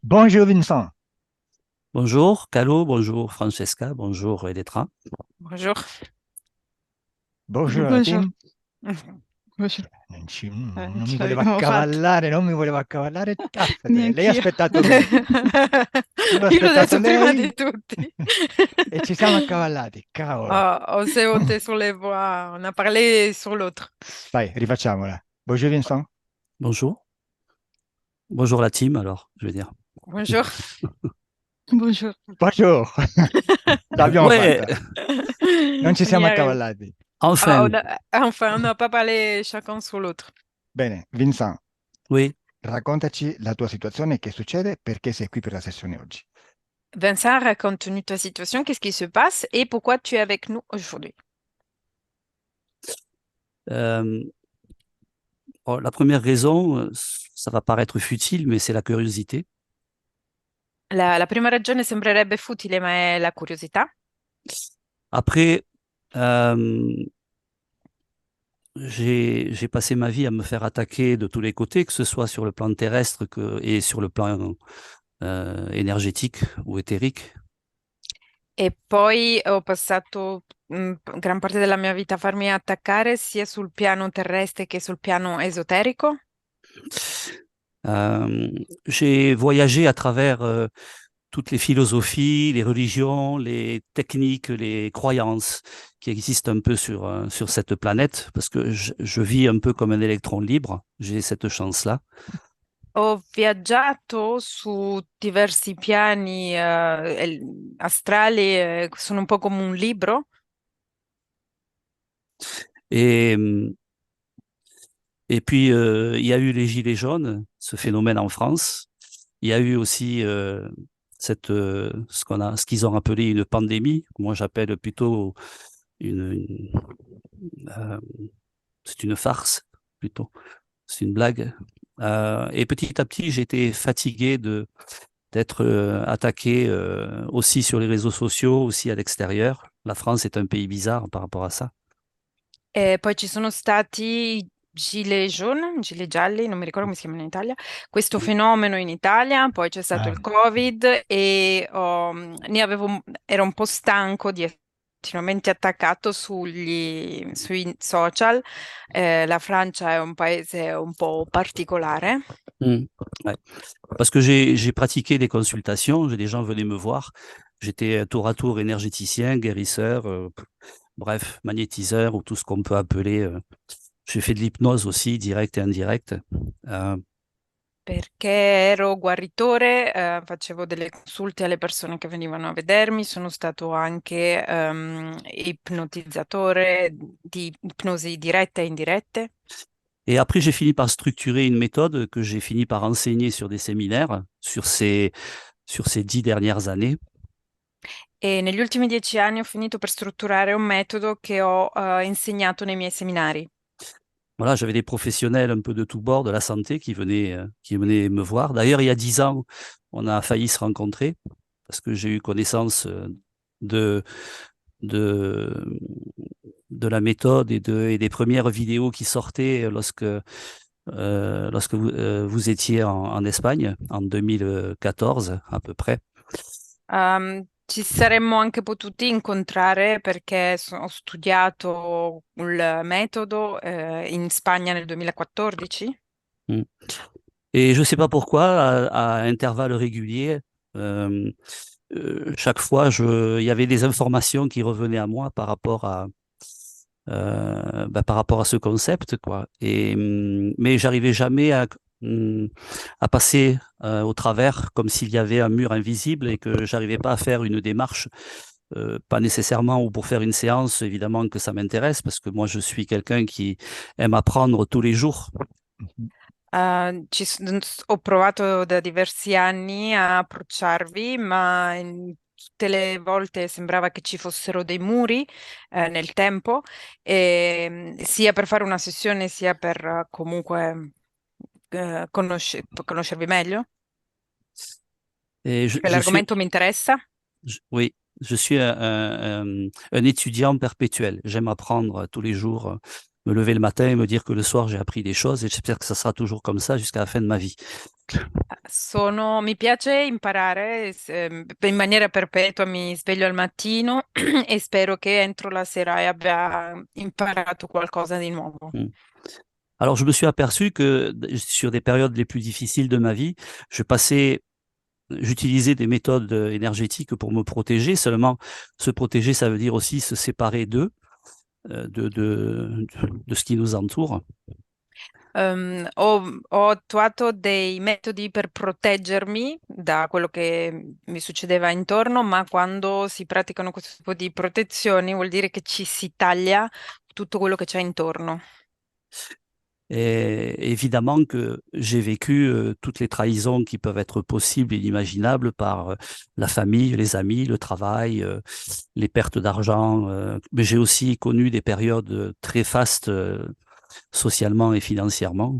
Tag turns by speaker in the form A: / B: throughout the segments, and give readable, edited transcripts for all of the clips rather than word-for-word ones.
A: Bonjour Vincent.
B: Bonjour Calo, bonjour Francesca, bonjour Elettra.
C: Bonjour.
A: Bonjour alla
C: Bonjour.
A: team.
C: Bonjour.
A: Non mi
C: Ce
A: voleva
C: l'abbiamo fatto.
A: accavallare, non mi voleva accavallare. Caffete. Lei ha
C: Neanch'io.
A: aspettato me. Io ho
C: Io l'ho
A: aspettato
C: detto prima
A: lei
C: di tutti.
A: e ci siamo accavallati. Cavolo.
C: On s'est ôté sur les voix, on a parlé sur l'autre.
A: Vai, rifacciamola. Bonjour Vincent.
B: Bonjour. Bonjour la team alors, je veux dire.
C: Bonjour. Bonjour.
A: Bonjour. L'abbiamo
B: Ouais,
A: fatta. Non ci
C: On y
A: siamo
C: arrive.
A: accavallati.
B: enfin,
C: Enfin, on n'a pas parlé chacun sur l'autre.
A: Bene, Vincent,
B: oui.
A: raccontaci la tua situazione, che succede, perché sei qui per la sessione oggi.
C: Vincent, raconte-nous ta situation, qu'est-ce qui se passe et pourquoi tu es avec nous aujourd'hui.
B: Euh, la première raison, ça va paraître futile, mais c'est la curiosité.
C: La prima ragione sembrerebbe futile, ma è la curiosità.
B: Après, euh, j'ai passé ma vie à me faire attaquer de tous les côtés, que ce soit sur le plan terrestre et sur le plan énergétique ou éthérique.
C: E poi ho passato gran parte della mia vita a farmi attaccare sia sul piano terrestre che sul piano esoterico.
B: Euh, j'ai voyagé à travers toutes les philosophies, les religions, les techniques, les croyances qui existent un peu sur cette planète, parce que je vis un peu comme un électron libre, j'ai cette chance-là.
C: Ho viaggiato su diversi piani astrali, sono un po' come un libro.
B: Et, et puis, il y a eu les Gilets jaunes, ce phénomène en France. Il y a eu aussi ce qu'ils ont appelé une pandémie, que moi j'appelle plutôt une, euh, c'est une farce, plutôt. C'est une blague. Et petit à petit, j'étais fatigué d'être attaqué aussi sur les réseaux sociaux, aussi à l'extérieur. La France est un pays bizarre par rapport à ça.
C: E poi ci sono stati gilet jaune, gilet gialli, non mi ricordo come si chiamano in Italia, questo fenomeno in Italia, poi c'è stato
A: Ah,
C: il Covid e ero un po' stanco di essere continuamente attaccato sui social. La Francia è un paese un po' particolare.
B: Mm. Ouais. Parce que j'ai pratiqué des consultations, des gens venaient me voir. J'étais tour à tour énergéticien, guérisseur, bref, magnétiseur ou tout ce qu'on peut appeler. J'ai fait de l'hypnose aussi, directe et indirecte. Euh,
C: Perché ero guaritore, facevo delle consulte alle persone che venivano a vedermi, sono stato anche ipnotizzatore di ipnosi dirette e indirette.
B: Et après, j'ai fini par structurer une méthode que j'ai fini par enseigner sur des séminaires sur ces 10 dernières années.
C: E negli ultimi 10 anni ho finito per strutturare un metodo che ho insegnato nei miei seminari.
B: Voilà, j'avais des professionnels un peu de tous bords de la santé qui venaient me voir. D'ailleurs, il y a 10 ans, on a failli se rencontrer parce que j'ai eu connaissance de, de, de la méthode et des premières vidéos qui sortaient lorsque vous étiez en Espagne en 2014 à peu près.
C: Ci saremmo anche potuti incontrare perché ho studiato il metodo in Spagna nel 2014.
B: Mm. Et je ne sais pas pourquoi, à intervalles réguliers, euh, chaque fois, il y avait des informations qui revenaient à moi par rapport à ce concept, quoi. Mais j'arrivais jamais à passer au travers, comme s'il y avait un mur invisible et que j'arrivais pas à faire une démarche, pas nécessairement ou pour faire une séance, évidemment que ça m'intéresse, parce que moi je suis quelqu'un qui aime apprendre tous les jours.
C: Ho provato da diversi anni a approcciarvi, ma tutte le volte sembrava che ci fossero dei muri, nel tempo, sia per fare una sessione, sia per comunque conoscervi meglio,
B: Et
C: perché l'argomento mi interessa.
B: oui, je suis un étudiant perpétuel. J'aime apprendre tous les jours. me lever le matin et me dire que le soir j'ai appris des choses et j'espère que ça sera toujours comme ça jusqu'à la fin de ma vie.
C: Mi piace imparare in maniera perpetua, mi sveglio al mattino e spero che entro la sera abbia imparato qualcosa di nuovo.
B: Mm. Alors, je me suis aperçu que sur des périodes les plus difficiles de ma vie, j'utilisais des méthodes énergétiques pour me protéger. Seulement, se protéger, ça veut dire aussi se séparer de ce qui nous entoure.
C: Ho attuato dei metodi per proteggermi da quello che mi succedeva intorno, ma quando si praticano questo tipo di protezioni vuol dire che ci si taglia tutto quello che c'è intorno.
B: Et évidemment que j'ai vécu toutes les trahisons qui peuvent être possibles et imaginables par la famille, les amis, le travail, les pertes d'argent. Mais j'ai aussi connu des périodes très fastes socialement et financièrement.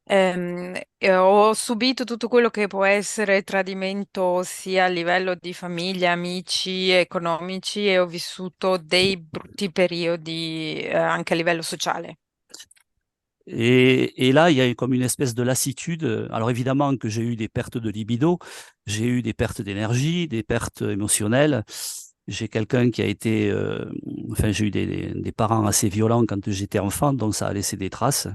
C: E ho subito tutto quello che può essere tradimento sia a livello di famiglia, amici, economici e ho vissuto dei brutti periodi, anche a livello sociale.
B: Et là, il y a eu comme une espèce de lassitude. Alors évidemment que j'ai eu des pertes de libido, j'ai eu des pertes d'énergie, des pertes émotionnelles. J'ai quelqu'un qui a été, enfin j'ai eu des parents assez violents quand j'étais enfant, donc ça a laissé des traces.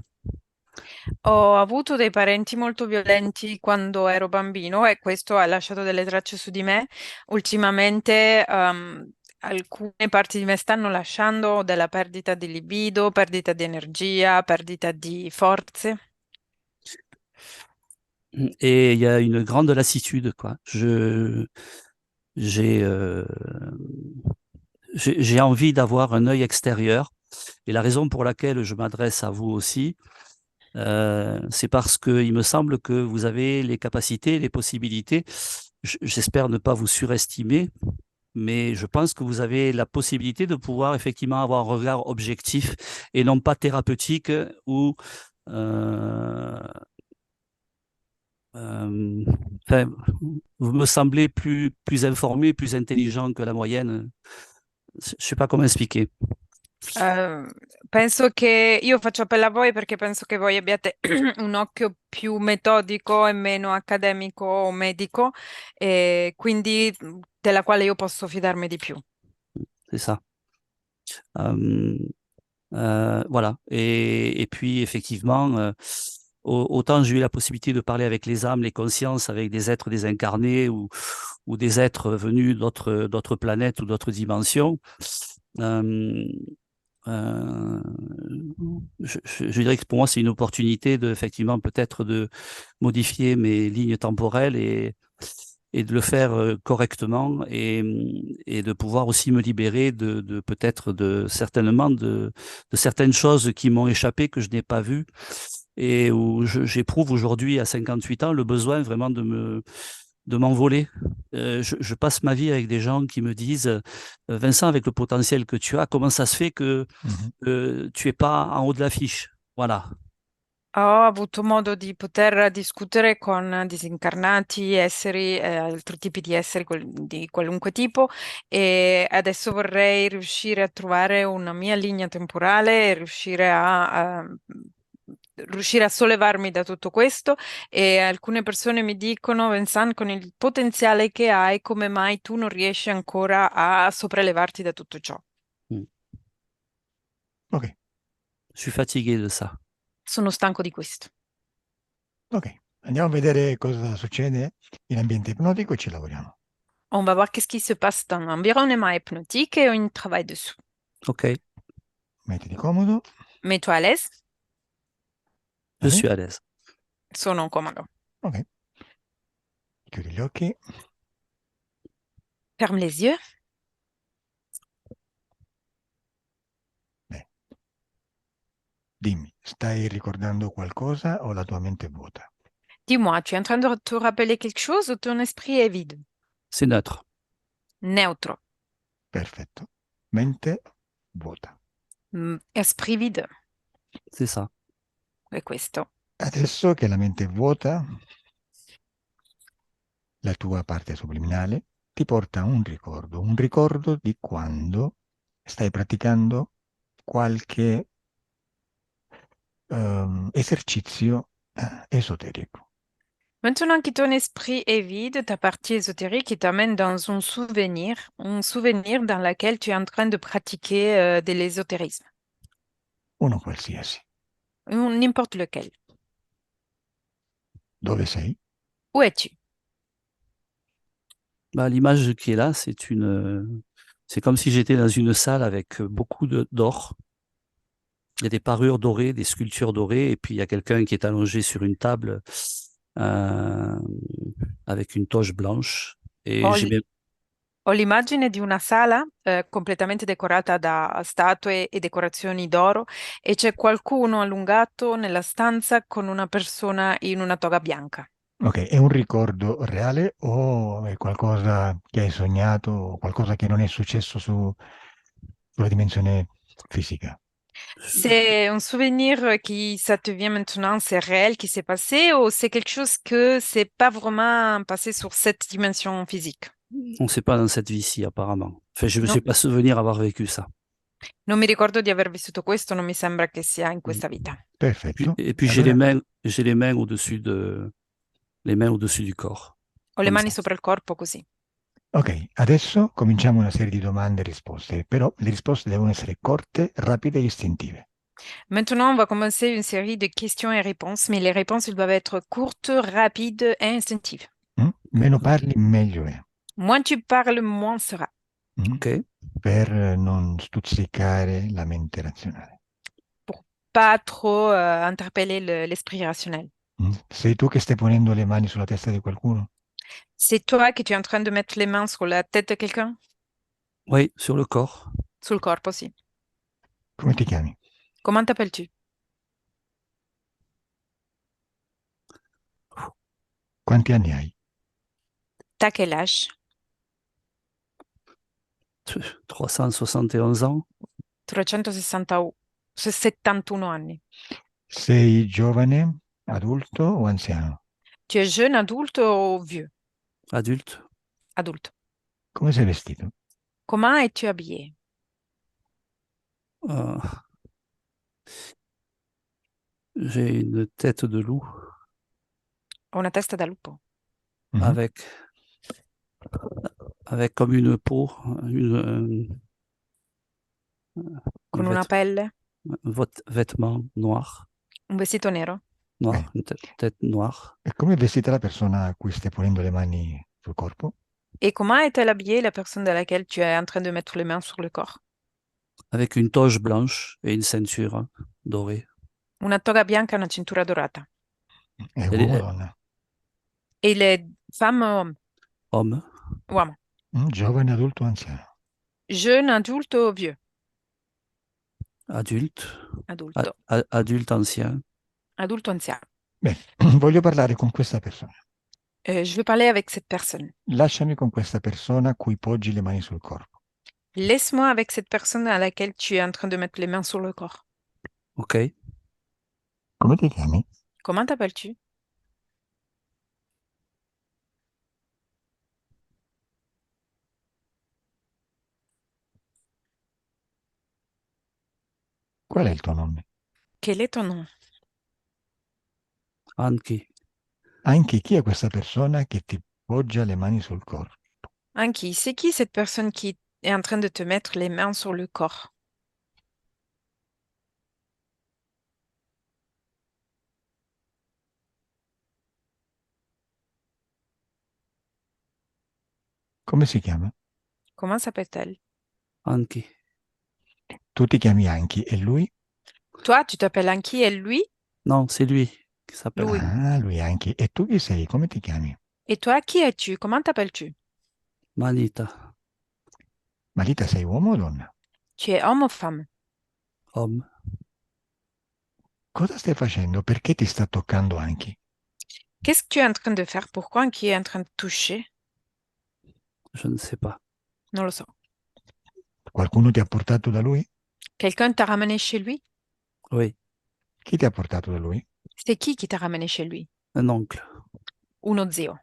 C: Ho avuto dei parenti molto violenti quando ero bambino e questo ha lasciato delle tracce su di me. Ultimamente, alcune parti di me stanno lasciando della perdita di libido, perdita di energia, perdita di forze.
B: Et il y a une grande lassitude, quoi. J'ai, euh, j'ai envie d'avoir un œil extérieur. Et la raison pour laquelle je m'adresse à vous aussi, c'est parce qu'il me semble que vous avez les capacités, les possibilités. J'espère ne pas vous surestimer, mais je pense que vous avez la possibilité de pouvoir effectivement avoir un regard objectif et non pas thérapeutique ou enfin, vous me semblez plus informé, plus intelligent que la moyenne. Je ne sais pas comment expliquer.
C: Penso che io faccio appello a voi perché penso che voi abbiate un occhio più metodico e meno accademico o medico, e quindi della quale io posso fidarmi di più.
B: C'est ça. Voilà. Et puis, effectivement, autant j'ai eu la possibilité de parler avec les âmes, les consciences, avec des êtres désincarnés ou des êtres venus d'autres planètes ou d'autres dimensions. Euh, je dirais que pour moi, c'est une opportunité de, effectivement, peut-être de modifier mes lignes temporelles et de le faire correctement et de pouvoir aussi me libérer de peut-être certainement de certaines choses qui m'ont échappé, que je n'ai pas vues et où j'éprouve aujourd'hui à 58 ans le besoin vraiment de m'envoler. Je passe ma vie avec des gens qui me disent Vincent, avec le potentiel que tu as, comment ça se fait que tu es pas en haut de l'affiche? Voilà.
C: Ho avuto modo di poter discutere con disincarnati, esseri, altri tipi di esseri di qualunque tipo, e adesso vorrei riuscire a trovare una mia linea temporale e riuscire a sollevarmi da tutto questo. E alcune persone mi dicono, Vincent, con il potenziale che hai, come mai tu non riesci ancora a sopraelevarti da tutto ciò?
A: Ok,
B: Je suis fatigué de ça.
C: Sono stanco di questo.
A: ok. Andiamo a vedere cosa succede in ambiente ipnotico e ci lavoriamo.
C: On va voir qu'est-ce qui se passe dans l'environnement hypnotique et on travaille dessous.
B: Ok,
A: Mettiti comodo.
C: Mets-toi à l'aise.
B: je
A: Allez.
B: suis à l'aise.
C: Sono comodo.
A: Ok. Chiudi gli occhi.
C: Ferme les yeux.
A: Bene. Dimmi, stai ricordando qualcosa o la tua mente è vuota?
C: Dis-moi, tu es en train de te rappeler quelque chose ou ton esprit est vide?
B: C'est neutre.
C: Neutro.
A: Perfetto. Mente vuota.
C: Esprit vide.
B: C'est ça.
C: È questo.
A: Adesso che la mente è vuota, la tua parte subliminale ti porta a un ricordo di quando stai praticando qualche esercizio esotérico.
C: Maintenant que ton esprit est vide, ta partie ésotérique qui t'amène dans un souvenir dans lequel tu es en train de pratiquer de l'ésotérisme,
A: Uno qualsiasi.
C: n'importe lequel.
A: Dove sei?
C: Où es-tu?
B: Bah, l'image qui est là, c'est comme si j'étais dans une salle avec beaucoup d'or. Il y a des parures dorées, des sculptures dorées, et puis il y a quelqu'un qui est allongé sur une table euh, avec une toge blanche. Et
C: Ho,
B: j'ai
C: l-
B: même,
C: ho l'immagine di una sala completamente decorata da statue e decorazioni d'oro e c'è qualcuno allungato nella stanza con una persona in una toga bianca.
A: Ok, è un ricordo reale o è qualcosa che hai sognato o qualcosa che non è successo sulla dimensione fisica?
C: C'est un souvenir qui, ça te vient maintenant, c'est réel qui s'est passé ou c'est quelque chose que c'est pas vraiment passé sur cette dimension physique?
B: on ne sait pas dans cette vie-ci apparemment. Enfin, je ne me
C: No,
B: suis pas souvenir avoir vécu ça.
C: non mi ricordo di aver vissuto questo, non mi sembra che sia in
B: Mm.
C: questa vita.
A: Perfetto.
B: Et puis
A: Allora,
B: j'ai les mains au-dessus du corps,
C: Ho le
B: comme
C: mani
B: ça.
C: sopra il corpo così.
A: ok, adesso cominciamo una serie di domande e risposte, però le risposte devono essere corte, rapide e istintive.
C: Maintenant, on va commencer une série de questions et réponses, mais les réponses, elles doivent être courtes, rapides et instinctives.
A: Meno parli, meglio è.
C: Moins tu parles, moins sera.
A: Mm?
B: Ok.
A: Per non stuzzicare la mente razionale.
C: Pour pas trop interpeller l'esprit rationnel.
A: Sei tu che stai ponendo le mani sulla testa di qualcuno?
C: C'est toi qui tu es en train de mettre les mains sur la tête de quelqu'un?
B: Oui, sur le corps.
C: Sul corpo, sì.
A: Come ti chiami?
C: Comment t'appelles-tu?
A: Quanti anni hai?
C: T'as quel âge?
B: 371 ans.
C: 371 anni.
A: Sei giovane, adulto o anziano?
C: Tu es jeune, adulte ou vieux?
B: Adulte.
C: Adulte.
A: Come sei vestito?
C: Comment es-tu habillé?
B: Euh, j'ai une tête de loup
C: Ho una testa da lupo.
A: Mhm.
B: avec comme une peau,
C: Con una pelle?
B: vêtement noir,
C: Un vestito nero?
A: Ok.
B: une tête noire,
A: E come è vestita la persona a cui stai ponendo le mani sul corpo?
C: Et comment est-elle habillée, la personne de laquelle tu es en train de mettre les mains sur le corps?
B: avec une toge blanche et une ceinture dorée.
C: Una toga bianca e una cintura dorata.
A: È
B: Elle
A: uomo o
B: est
A: donna?
C: E le femme o homme?
B: homme,
C: Uomo.
A: Giovane, adulto o anziano?
C: Jeune, adulte ou vieux?
B: adulte,
C: Adulto.
B: adulte ancien.
C: Adulto anziano.
A: Beh, voglio parlare con questa persona.
C: Je veux parler avec cette personne.
A: Lasciami con questa persona a cui poggi le mani sul corpo.
C: Laisse-moi avec cette personne à laquelle tu es en train de mettre les mains sur le corps.
B: Ok.
A: Come ti chiami?
C: Comment t'appelles-tu?
A: Qual è il tuo nome?
C: Quel est ton nom?
B: Anki.
A: Anche chi è questa persona che ti poggia le mani sul corpo?
C: Anki, c'est qui cette personne qui est en train de te mettre les mains sur le corps?
A: Come si chiama?
C: Comment s'appelle-t-elle?
B: Anki.
A: Tu ti chiami Anki e lui?
C: Toi, tu t'appelles Anki et lui?
B: Non, c'est lui qui s'appelle
C: Lui.
B: Anki.
A: Ah, lui Anki. E tu chi sei? Come ti chiami?
C: Et toi, qui es-tu? Comment t'appelles-tu?
B: Manita.
A: Marita, sei uomo o donna?
C: Tu es homme ou femme?
B: Homme.
A: Cosa stai facendo? Perché ti sta toccando Anki?
C: Qu'est-ce que tu es en train de faire? Pourquoi Anki est en train de toucher?
B: Je ne sais pas.
C: Non lo so.
A: Qualcuno ti ha portato da lui?
C: Quelqu'un t'a ramené chez lui?
B: Oui,
A: Chi ti ha portato da lui?
C: C'est qui t'a ramené chez lui?
B: un oncle.
C: Uno zio.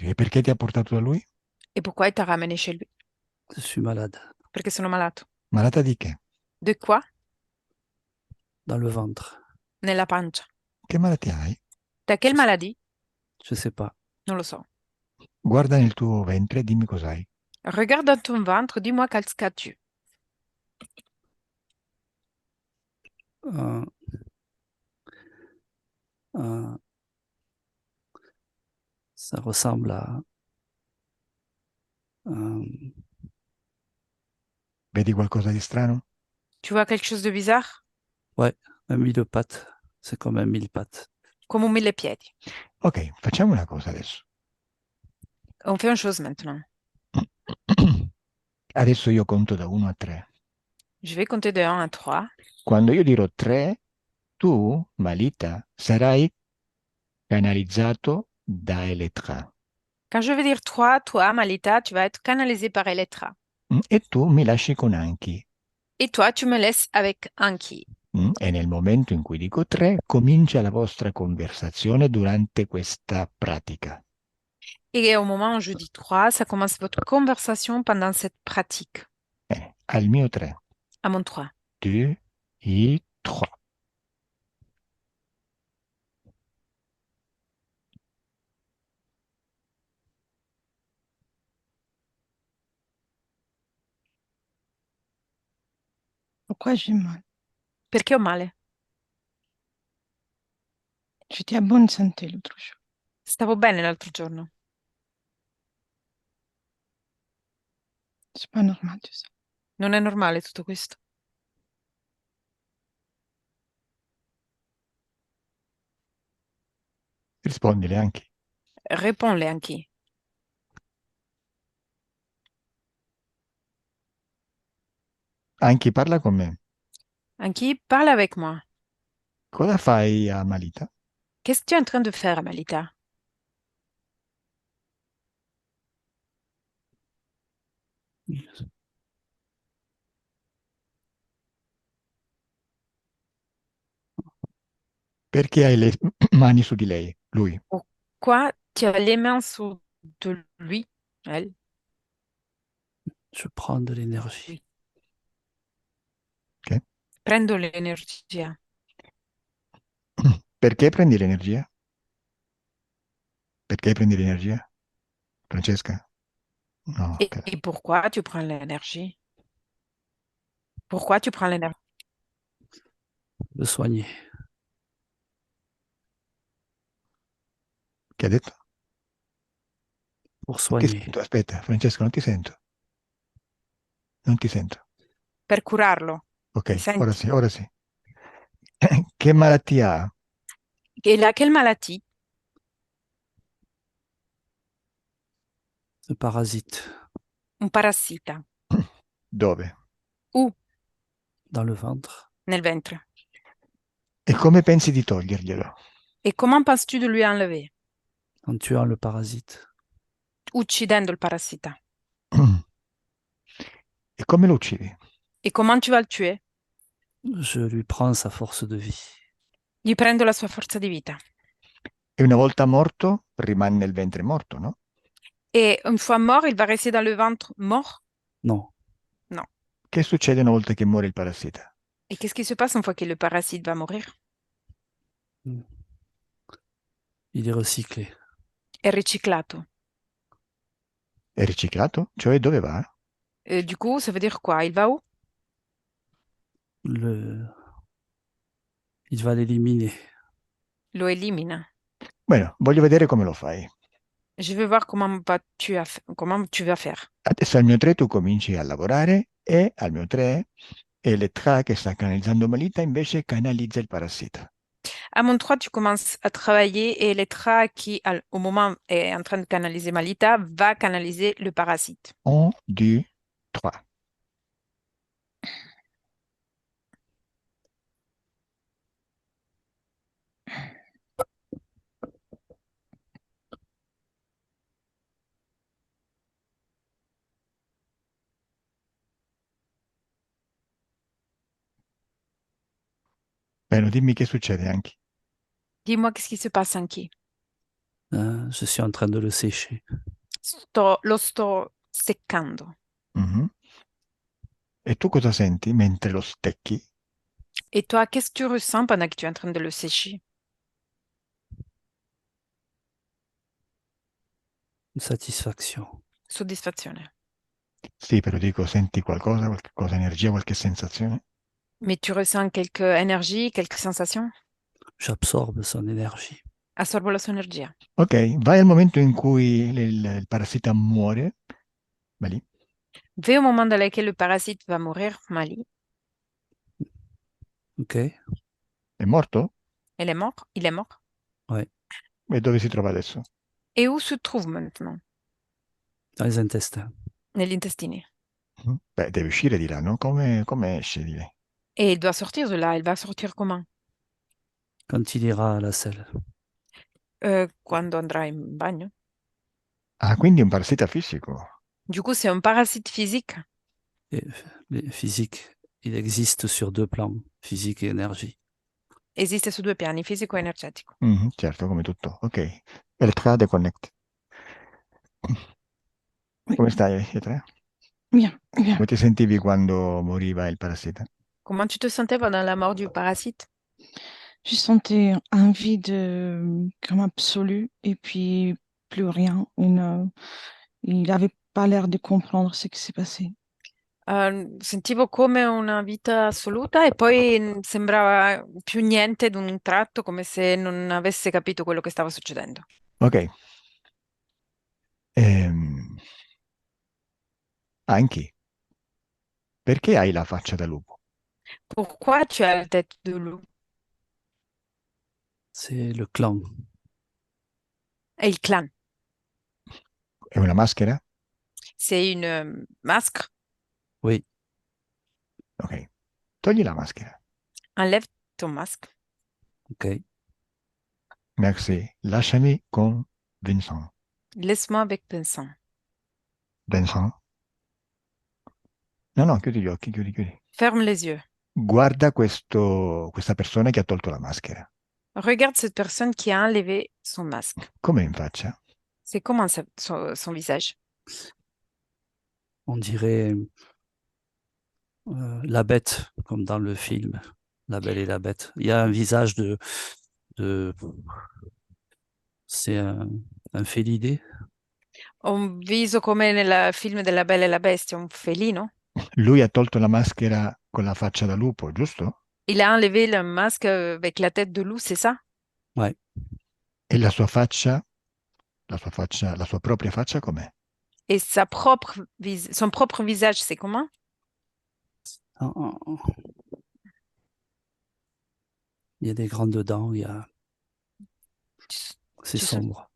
A: E perché ti ha portato da lui?
C: Et pourquoi il t'a ramené chez lui?
B: Je suis malade.
C: Perché sono malato.
A: Malata di che?
C: De quoi?
B: Dans le ventre.
C: nella pancia.
A: Che malattia hai?
C: Da quelle
B: Je,
C: maladie?
B: je sais pas.
C: Non lo so.
A: Guarda nel tuo ventre e dimmi cos'hai.
C: Regarde dans ton ventre, dis-moi qu'est-ce qu'as-tu.
B: Euh, euh, ça ressemble à euh,
A: Vedi qualcosa di strano?
C: Tu vois quelque chose de bizarre?
B: ouais, un mille pattes. C'est comme un mille pattes.
C: Come un mille piedi.
A: Ok, facciamo una cosa adesso.
C: On fait une chose maintenant.
A: Adesso io conto da 1 a 3.
C: Je vais compter de 1 à 3.
A: Quando io dirò 3, tu, Malita, sarai canalizzato da Elettra.
C: Quand je vais dire 3, toi, Malita, tu vas être canalisé par Elettra.
A: E tu mi lasci con Anki.
C: Et toi, tu me laisses avec Anki.
A: E nel momento in cui dico 3, comincia la vostra conversazione durante questa pratica.
C: Et au moment où je dis 3, ça commence votre conversation pendant cette pratique.
A: Bene, al mio 3.
C: À mon 3.
A: 2, et 3.
D: Pourquoi j'ai mal?
C: Perché ho male?
D: J'étais à bonne santé l'autre jour.
C: Stavo bene l'altro giorno.
D: C'est pas normal tout ça.
C: Non è normale tutto questo.
A: Rispondile Anki.
C: Réponds-le, Anki.
A: Anki, parla con me.
C: Anki, parle avec moi.
A: Cosa fai a Malita?
C: Qu'est-ce que tu es en train de faire, Malita?
A: Perché hai le mani su di lei, lui?
C: Pourquoi tu as les mains sur de lui, elle?
B: Je prends de l'énergie.
A: Ok?
C: Prendo l'energia.
A: Perché prendi l'energia? Perché prendi l'energia? Francesca? No, ok.
C: Et pourquoi tu prends l'énergie? Pourquoi tu prends l'énergie?
B: Le soigner.
A: Che hai detto?
B: Pour
A: Non ti
B: soigner.
A: sento, aspetta, Francesca, non ti sento. Non ti sento.
C: Per curarlo.
A: Ok,
C: Mi
A: ora
C: senti?
A: sì, ora sì. Che malattia ha?
C: E là, quelle maladie?
B: Le parasite.
C: Un parassita.
A: Dove?
C: Où?
B: Dans le ventre.
C: Nel ventre.
A: E come pensi di toglierglielo?
C: Et comment penses-tu de lui enlever?
B: En tuant le parasite.
C: Uccidendo il parassita.
A: E come lo uccidi?
C: Et comment tu vas le tuer?
B: Je lui prends sa force de vie.
C: Gli prendo la sua forza di vita.
A: E una volta morto, rimane nel ventre morto, no?
C: Et une fois mort, il va rester dans le ventre mort?
B: Non.
C: Non.
A: Che succede una volta che muore il parassita?
C: Et qu'est-ce qui se passe une fois que le parasite va mourir?
B: Il est recyclé.
C: È riciclato.
A: È riciclato? Cioè dove va?
C: Et du coup, ça veut dire quoi? Il va où?
B: Il va l'éliminer.
C: Lo elimina.
A: Bene, voglio vedere come lo fai.
C: Je veux voir comment tu vas faire.
A: Adesso al mio 3 tu cominci a lavorare e al mio 3 Elettra che sta canalizzando Malita invece canalizza il parassita.
C: À mon 3, tu commences à travailler et Elettra, qui au moment est en train de canaliser Malita, va canaliser le parasite.
A: 1, 2, 3. Bene, dimmi che succede anche.
C: Dis-moi qu'est-ce qui se passe, Anki?
B: Je suis en train de le sécher.
C: Lo sto seccando.
A: Mhm. E tu cosa senti mentre lo stecchi?
C: Et toi, qu'est-ce que tu ressens pendant que tu es en train de le sécher?
B: Une satisfaction.
C: Soddisfazione.
A: Sì, però dico, senti qualcosa, qualche cosa, energia, qualche sensazione?
C: Mais tu ressens quelque énergie, quelques sensations?
B: J'absorbe son énergie.
C: Assorbo la sua energia.
A: Ok, vai al momento in cui il parassita muore, va lì,
C: Vais au moment dans lequel le parasite va mourir, Mali.
B: Ok?
A: è morto?
C: Elle est mort, il est mort.
B: Ouais.
A: E dove si trova adesso?
C: Et où se trouve maintenant?
B: Dans les intestins.
C: Negli intestini.
A: Beh, deve uscire di là, no? Come esce di lì?
C: Et il doit sortir de là. Il va sortir comment?
B: Quand il ira à la selle.
C: Quando andrà in bagno.
A: Ah, quindi è un parassita fisico.
C: Du coup, c'est un parasite physique.
B: Et physique, il existe sur 2 plans, physique et énergie.
C: Esiste su due piani, fisico e energetico.
A: Certo, come tutto. Ok. Elettrade Connect.
D: Oui.
A: Come stai, Pietra?
D: Bien, bien.
A: Come ti sentivi quando moriva il parassita?
C: Comment tu te sentais pendant la mort du parasite?
D: Je sentais un vide comme absolu et puis plus rien. Il n'avait pas l'air de comprendre ce qui s'est passé.
C: Sentivo come una vita assoluta e poi sembrava più niente d'un tratto, come se non avesse capito quello che stava succedendo.
A: Ok. Anche. Perché hai la faccia da lupo?
C: Pourquoi tu as la tête de loup?
B: C'est le clan.
C: È il clan.
A: È una maschera?
C: C'est une masque.
B: Oui,
A: Ok. Togli la maschera.
C: Enlève ton masque.
B: ok.
A: Merci. Lasciami con Vincent.
C: Laisse-moi avec Vincent.
A: Vincent? No, chiudi gli occhi, chiudi.
C: Ferme les yeux.
A: Guarda questa persona che ha tolto la maschera.
C: Regarde cette personne qui a enlevé son masque.
A: Com'è in faccia?
C: C'est comment son visage?
B: On dirait la bête, comme dans le film La Belle et la Bête. Il y a un visage de c'est un félidé.
C: Un viso come nel film della Bella e la Bestia, un felino.
A: Lui ha tolto la maschera con la faccia da lupo, giusto?
C: Il a enlevé le masque avec la tête de loup, c'est ça?
B: Ouais.
A: E la sua faccia, la sua propria faccia com'è?
C: Et son propre visage, c'est comment?
B: Ah, ah, ah. Il y a des grandes dents, c'est
C: Ci sono,
B: sombre.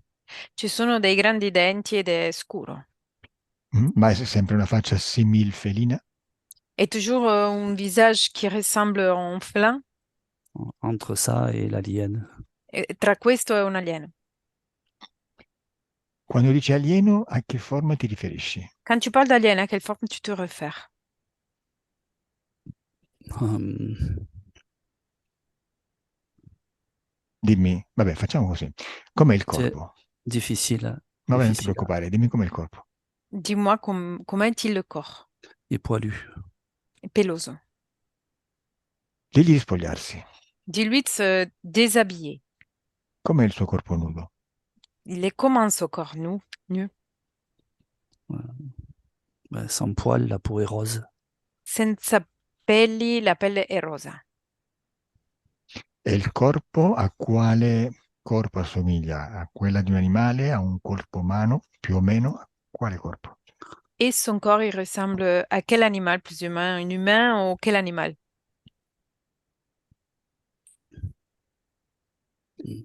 C: ci sono dei grandi denti ed è scuro.
A: Ma è sempre una faccia simil felina?
C: Et toujours un visage qui ressemble a un félin.
B: Entre ça et l'alien.
C: E tra questo e un alieno.
A: Quando dici alieno, a che forma ti riferisci?
C: Quand tu parles d'alien, à quelle forme tu te réfères?
A: Dimmi, vabbè, facciamo così. Com'è il
B: C'est
A: corpo?
B: difficile,
A: Vabbè, non ti
B: difficile.
A: preoccupare, dimmi com'è il corpo.
C: Dis-moi comment est-il le corps?
B: Et poilu.
C: Peloso.
A: Digli di spogliarsi.
C: Dis-lui de se déshabiller.
A: Com'è il suo corpo nudo?
C: Il est comment ce corps nu?
B: Ouais, sans poil, la peau est rose.
C: Senza pelli, la pelle è rosa.
A: E il corpo a quale corpo assomiglia? A quella di un animale? A un corpo umano? Più o meno? A quale corpo?
C: Et son corps, il ressemble à quel animal plus humain? Un humain ou quel animal?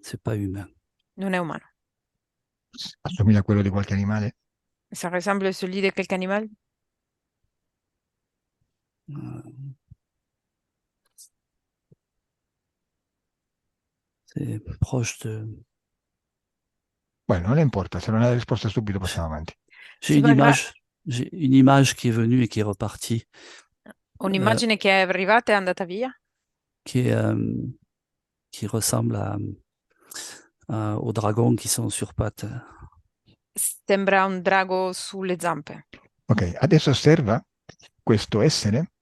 B: C'est pas humain.
C: Non è umano.
A: Assomiglia a quello di qualche animale?
C: Ça ressemble à celui de quel animal?
B: Euh, C'est proche de...
A: Beh, non importa, se non hai la risposta subito passiamo avanti.
B: J'ai une image qui est venue et qui est repartie,
C: Un'immagine che è arrivata e è andata via?
B: qui ressemble aux dragons qui sont sur pattes.
C: Sembra un drago sulle zampe.
A: Ok, adesso osserva questo essere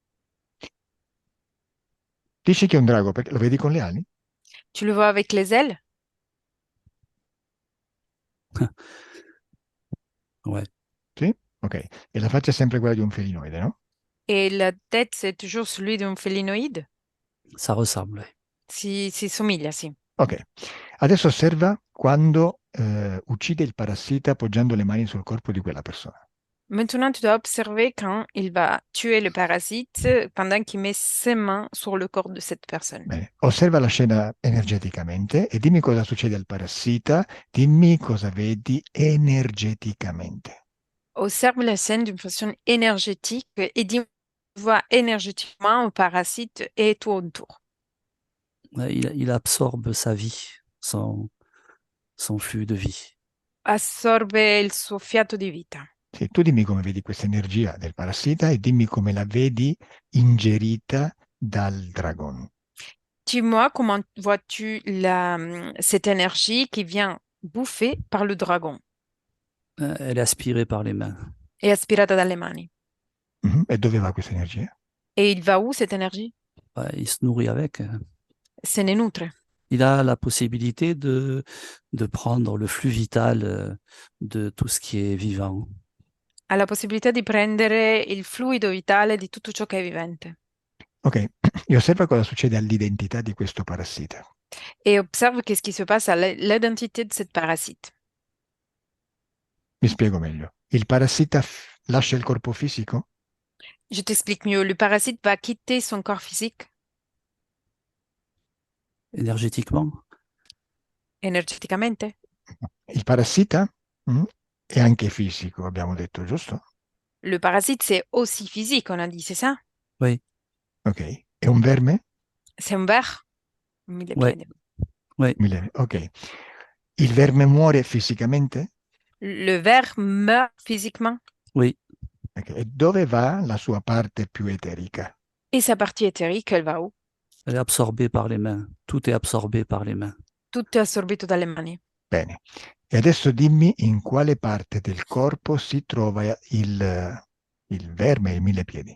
A: Dici che è un drago perché lo vedi con le ali?
C: Tu le vois avec les ailes?
B: Ouais,
A: Sì? Ok. E la faccia è sempre quella di un felinoide, no?
C: Et la tête, c'est toujours celui d'un félinoïde?
B: ça ressemble. Ouais.
C: Si somiglia, sì.
A: Ok. Adesso osserva quando uccide il parassita appoggiando le mani sul corpo di quella persona.
C: Maintenant, tu dois observer quand il va tuer le parasite pendant qu'il met ses mains sur le corps de cette personne.
A: Bene. Osserva la scena energeticamente e dimmi cosa succede al parassita, dimmi cosa vedi energeticamente.
C: Observe la scène d'une façon énergétique et dis-moi énergétiquement au parasite et tout autour.
B: Ouais, il absorbe sa vie, son flux de vie.
C: Assorbe il suo fiato di vita.
A: Sì, tu dimmi come vedi questa energia del parassita e dimmi come la vedi ingerita dal dragon.
C: Dis-moi comment vois-tu cette énergie qui vient bouffer par le dragon
B: Elle est aspirée par les mains.
C: et aspirata dalle mani.
A: Mhm. E dove va questa energia?
C: Et il va où cette énergie?
B: Ouais, il se nourrit avec.
C: Se ne nutre.
B: Il a la possibilité de prendre le flux vital de tout ce qui est vivant.
C: Ha la possibilità di prendere il fluido vitale di tutto ciò che è vivente.
A: Ok, e osserva cosa succede all'identità di questo parassita.
C: Et observe qu'est-ce qui se passe à l'identité de cette parasite.
A: Mi spiego meglio. Il parassita lascia il corpo fisico?
C: Je t'explique mieux. Le parasite va quitter son corps physique
B: Énergétiquement,
C: énergéticamente.
A: Il parassita è anche fisico, abbiamo detto, giusto?
C: Le parasite, c'est aussi physique, on a dit, c'est ça?
B: oui,
A: Ok. È un verme?
C: C'est un ver? Mille
B: ouais,
C: piedi.
B: ouais.
A: Ok. Il verme muore fisicamente?
C: Le ver meurt physiquement
B: Oui,
A: Ok. E dove va la sua parte più eterica?
C: et sa partie éthérique, elle va où?
B: elle est absorbée par les mains. Tout est absorbé par les mains.
C: Tutto è assorbito dalle mani.
A: Bene. E adesso dimmi in quale parte del corpo si trova il verme, il mille piedi.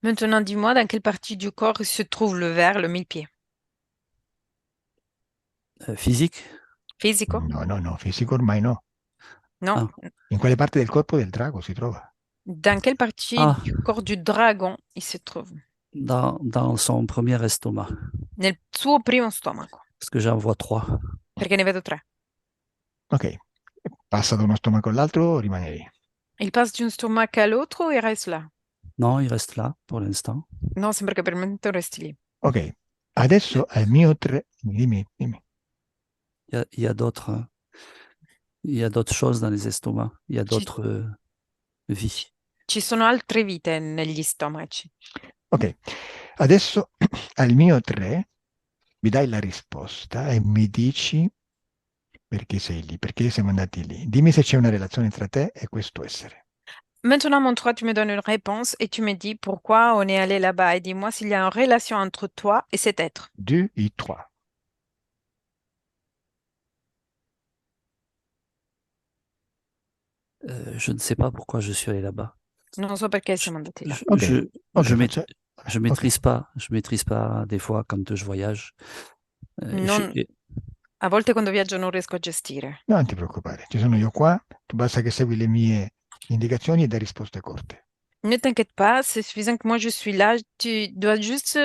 C: Maintenant, dis-moi dans quelle partie du corps se trouve le ver, le mille-pieds?
B: Physique?
C: Fisico?
A: No, fisico ormai no.
C: Non.
B: Ah.
A: In quale parte del corpo del drago si trova?
C: Dans quelle partie
B: Ah,
C: du corps du dragon il se trouve?
B: dans son premier estomac.
C: Nel suo primo stomaco,
B: Parce que j'en vois 3.
C: perché ne vedo tre.
A: Ok. Passa da uno stomaco all'altro o rimane lì?
C: Il passe d'un stomaco à l'autre ou il reste là?
B: Non, il reste là pour l'instant.
C: Non, sembra che per il momento resti lì.
A: Ok. Adesso al mio tre... Dimmi.
B: Il y a d'autres choses dans les estomacs. Il y a d'autres vies.
C: Ci sono altre vite negli stomaci.
A: Ok. Adesso al mio 3 mi dai la risposta e mi dici perché sei lì, perché siamo andati lì. Dimmi se c'è una relazione tra te e questo essere.
C: Maintenant, mon 3, tu me donnes une réponse et tu me dis pourquoi on est allé là-bas et dis-moi s'il y a une relation entre toi et cet être.
A: 2 et 3.
B: Je ne sais pas pourquoi je suis allé là-bas.
C: Non so perché siamo andati là.
A: Ok.
B: Je,
A: Ok,
B: je,
A: faccia-
B: je
A: ok.
B: maîtrise pas des fois quand je voyage.
C: Non, a volte quando viaggio non riesco a gestire.
A: No, non ti preoccupare, ci sono io qua, tu basta che segui le mie indicazioni e dai risposte corte.
C: Ne t'inquiète pas, c'est suffisant que moi je suis là. Tu dois juste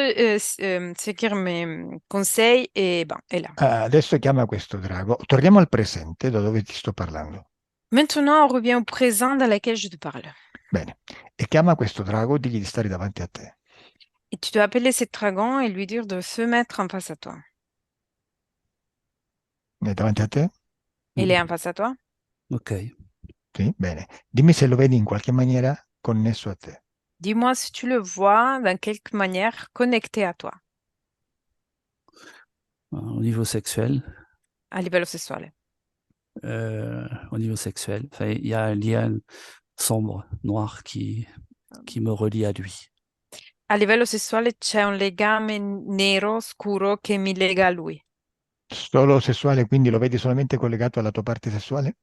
C: seguire mes conseils et ben, et là.
A: Adesso chiama questo drago. Torniamo al presente, da dove ti sto parlando.
C: Maintenant, on revient au présent dans lequel je te parle.
A: Bene. E chiama questo drago, digli di stare davanti a te.
C: Et tu dois appeler cet dragon et lui dire de se mettre en face à toi.
A: È davanti a te?
C: Il est en face à toi?
B: Ok.
A: Sì? Bene. Dimmi se lo vedi in qualche maniera connesso a te.
C: Dis-moi si tu le vois d'une quelque manière connecté à toi,
B: Au niveau sexuel,
C: a livello sessuale.
B: enfin, il y a un lien sombre, noir qui me relie à lui.
C: A livello sessuale c'è un legame nero scuro che mi lega a lui.
A: Solo sessuale, quindi lo vedi solamente collegato alla tua parte sessuale?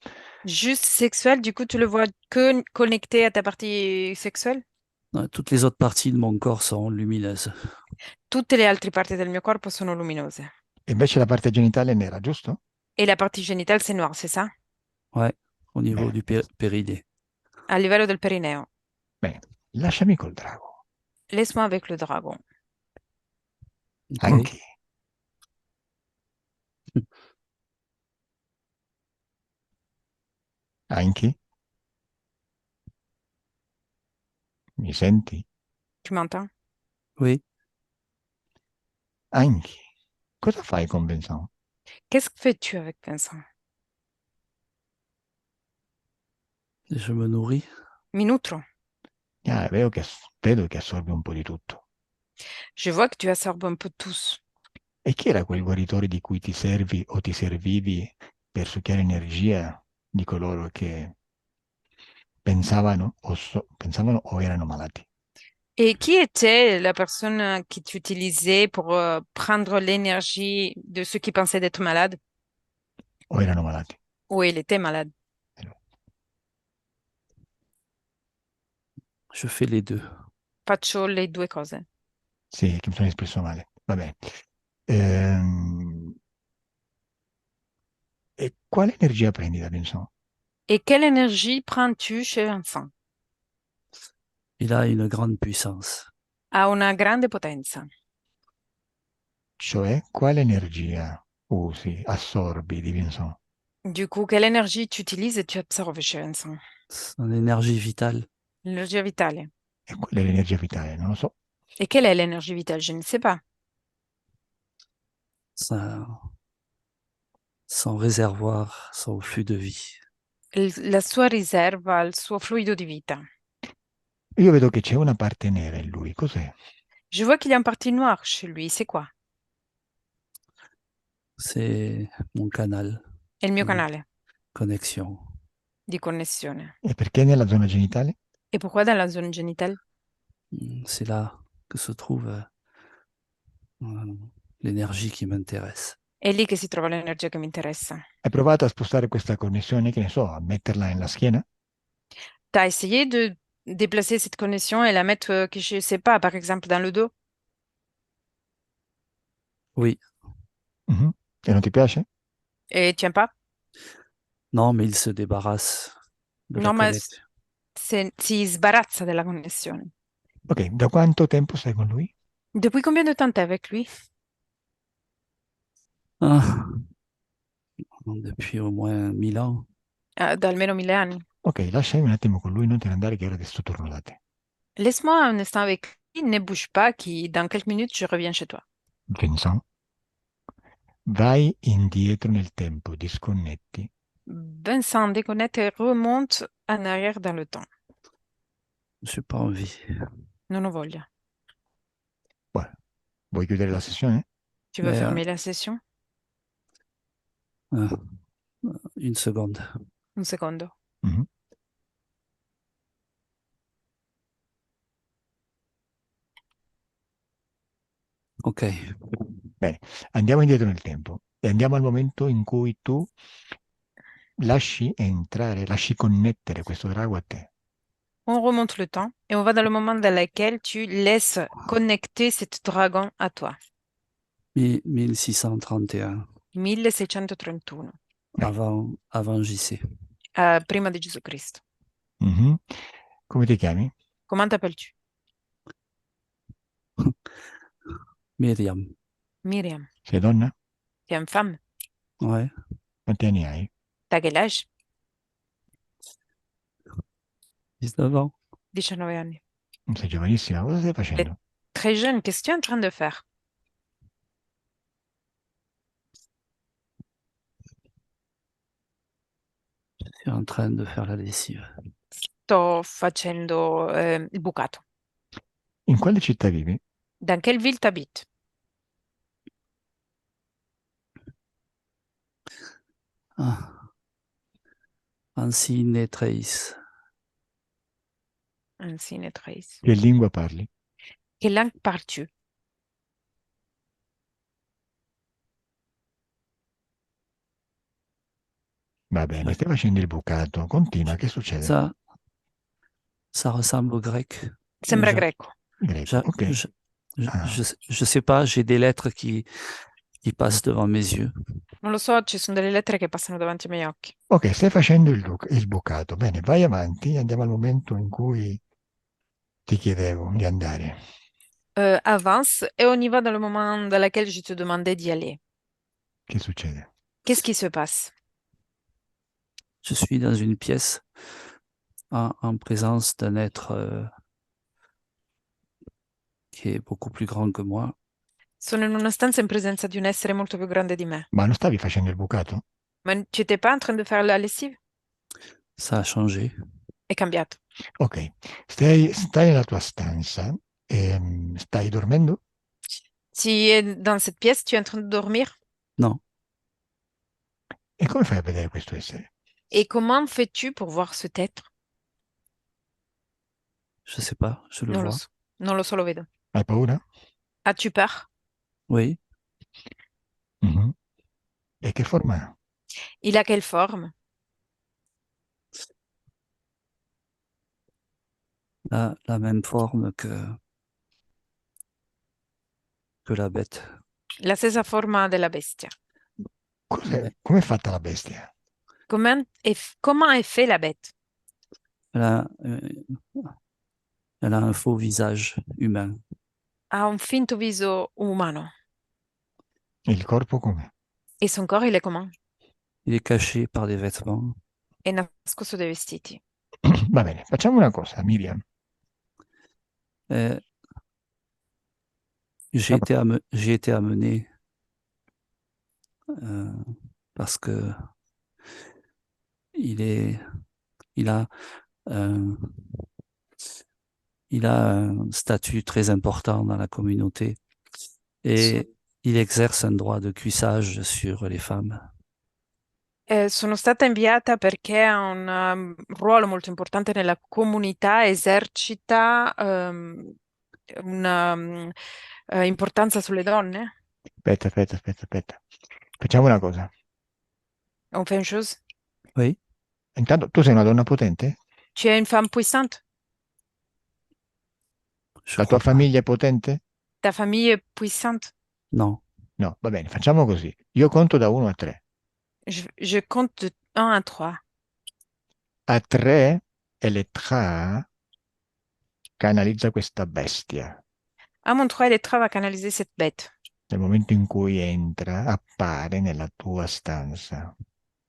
C: Juste sexuel, du coup, tu le vois que connecté à ta partie sexuelle?
B: Toutes les autres parties de mon corps sont lumineuses.
C: Tutte le altre parti del mio corpo sono luminose.
A: E invece la parte genitale è nera, giusto?
C: Et la partie génitale, c'est noir, c'est ça?
B: Ouais, au niveau
A: Bene,
B: du périnée.
C: A livello del perineo.
A: bene. Lasciami col drago.
C: Laisse-moi avec le dragon.
B: Ok.
A: Anche. Anche? Mi senti?
C: Tu m'entends?
B: Oui,
A: Anche. Cosa fai con Vincent?
C: Qu'est-ce que fais-tu avec Vincent?
B: je me nourris.
C: Mi nutro.
A: Ah, vedo che assorbe un po' di tutto.
C: Je vois que tu absorbes un peu tous.
A: E chi era quel guaritore di cui ti servi o ti servivi per succhiare energia di coloro che pensavano o erano malati?
C: Et qui était la personne que tu utilisais pour prendre l'énergie de ceux qui pensaient d'être malades
A: O erano malati?
C: ou il était malade?
B: Je fais les deux.
C: Faccio le due cose.
A: Sì, che mi sono espresso male. Va bene. Ehm, E quale energia prendi da Vincent?
C: Et quelle énergie prends-tu chez Vincent?
B: Il a une grande puissance.
C: Ha una grande potenza.
A: Cioè, quale energia usi, assorbi di Vincent?
C: Du coup, quelle énergie tu utilises et tu absorbes chez Vincent?
B: Son énergie vitale.
C: L'énergie vitale.
A: E quella è l'energia vitale, non lo so.
C: Et quelle est l'énergie vitale? Je ne sais pas.
B: Son réservoir, son flux de vie.
C: La sua riserva, il suo fluido di vita.
A: Io vedo che c'è una parte nera in lui, cos'è?
C: Je vois qu'il y a une partie noire chez lui. C'est quoi?
B: C'est mon canal
C: È il mio
B: de
C: canale
B: connexion.
C: di connessione.
A: E perché nella zona genitale?
C: Et pourquoi dans la zone génitale?
B: C'est là que se trouve l'énergie qui m'intéresse.
C: È lì che si trova l'energia che mi interessa.
A: Hai provato a spostare questa connessione, che ne so, a metterla nella schiena?
C: Tu as essayé de déplacer cette connexion et la mettre, que je sais pas, par exemple dans le dos?
B: Oui,
A: Mhm. E non ti piace?
C: Et tu n'aimes pas?
B: non, mais il se débarrasse de la
C: Non, ma
B: connexion.
C: si sbarazza della connessione.
A: Ok, da quanto tempo stai con lui?
C: Depuis combien de temps t'es avec lui?
B: Ah, depuis au moins 1000 ans.
C: Da almeno 1000 anni.
A: Ok, lasciami un attimo con lui, non te ne andare che ora adesso torno da te.
C: Laisse-moi un instant avec lui, ne bouge pas, qui dans quelques minutes je reviens chez toi.
A: Vincent, vai indietro nel tempo, disconnetti.
C: Vincent déconnecte et remonte en arrière dans le temps.
B: Je n'ai pas envie.
C: Non ho voglia.
A: Guarda, vuoi chiudere la sessione?
C: Tu veux
B: Mais
C: fermer la session?
B: euh, une seconde.
C: Un secondo.
A: Mhm.
B: Ok.
A: Bene, andiamo indietro nel tempo e andiamo al momento in cui tu lasci entrare, lasci connettere questo drago a te.
C: On remonte le temps et on va dans le moment dans lequel tu laisses connecter cet dragon à toi.
B: 1631,
C: 1631,
A: Vai.
B: avant JC.
C: prima di Gesù Cristo.
A: Mhm. Come ti chiami?
C: Comment t'appelles-tu?
B: Myriam.
C: Myriam.
A: Sei donna?
C: Tu es une femme?
B: Ouais.
A: Quanti anni hai?
C: T'as quel âge?
B: 19 ans.
C: 19 anni.
A: Sei giovanissima, cosa stai
C: Tu es
A: facendo?
C: très jeune, qu'est-ce que tu es en train de faire?
B: Je suis en train de faire la lessive.
C: Sto facendo il bucato.
A: In quale città vivi?
C: Dans quelle ville t'habites?
B: Ah. Ancy et Trace.
C: Ainsi, Trace.
A: Che lingua parli?
C: Quelle langue parles-tu?
A: Va bene, stai facendo il bucato. Continua, che succede?
B: Ça ressemble au grec.
C: Sembra
B: Je,
C: greco.
A: Greco,
B: je,
A: ok.
B: je,
A: Ah,
B: je sais pas, j'ai des lettres qui passent devant mes yeux.
C: Non lo so, ci sono delle lettere che passano davanti ai miei occhi.
A: ok, stai facendo il bucato. Bene, vai avanti, andiamo al momento in cui ti chiedevo di andare.
C: Avance et on y va dans le moment dans lequel je te demandais d'y aller.
A: Che succede?
C: Qu'est-ce qui se passe?
B: Je suis dans une pièce en présence d'un être qui est beaucoup plus grand que moi.
C: Sono in una stanza in presenza di un essere molto più grande di me.
A: Ma non stavi facendo il bucato?
C: Ma tu n'étais pas en train de faire la lessive?
B: Ça a changé.
C: È cambiato.
A: Ok, stai nella tua stanza e stai dormendo?
C: Tu es dans cette pièce, tu es en train de dormir?
B: Non,
A: E come fai a vedere questo essere?
C: Et comment fais-tu pour voir cet être?
B: je sais pas, je le
C: Non lo
B: vois.
C: so, non lo so, lo vedo.
A: Hai paura?
C: As-tu peur?
B: Oui,
A: Mhm. E che forma ha?
C: Il a quelle forme?
B: la même forme que la bête.
C: La stessa forma della bestia.
A: Com'è fatta la bestia?
C: Comment est fait la bête?
B: Elle a, elle a un faux visage humain.
C: Ha un finto viso umano.
A: Il corpo com'è?
C: Et son corps, il est comment?
B: Il est caché par des vêtements.
C: È nascosto dai vestiti.
A: Va bene, facciamo una cosa, Miriam.
B: Et
A: Ah,
B: j'ai été amené euh, parce que il est, il a, euh, il a un statut très important dans la communauté et il exerce un droit de cuissage sur les femmes.
C: Sono stata inviata perché ha un ruolo molto importante nella comunità, esercita una importanza sulle donne.
A: aspetta. Facciamo una cosa.
C: On fait une chose.
B: Oui,
A: Intanto, tu sei una donna potente?
C: Tu es une femme puissante.
B: je
A: La tua
B: crois pas.
A: famiglia è potente?
C: Ta famille est puissante.
B: Non,
A: No, va bene, facciamo così. Io conto da 1 a 3.
C: Je compte de 1 à 3.
A: A 3 Elettra canalizza questa bestia.
C: À mon 3, Elettra va canaliser cette bête.
A: Nel momento in cui entra, appare nella tua stanza.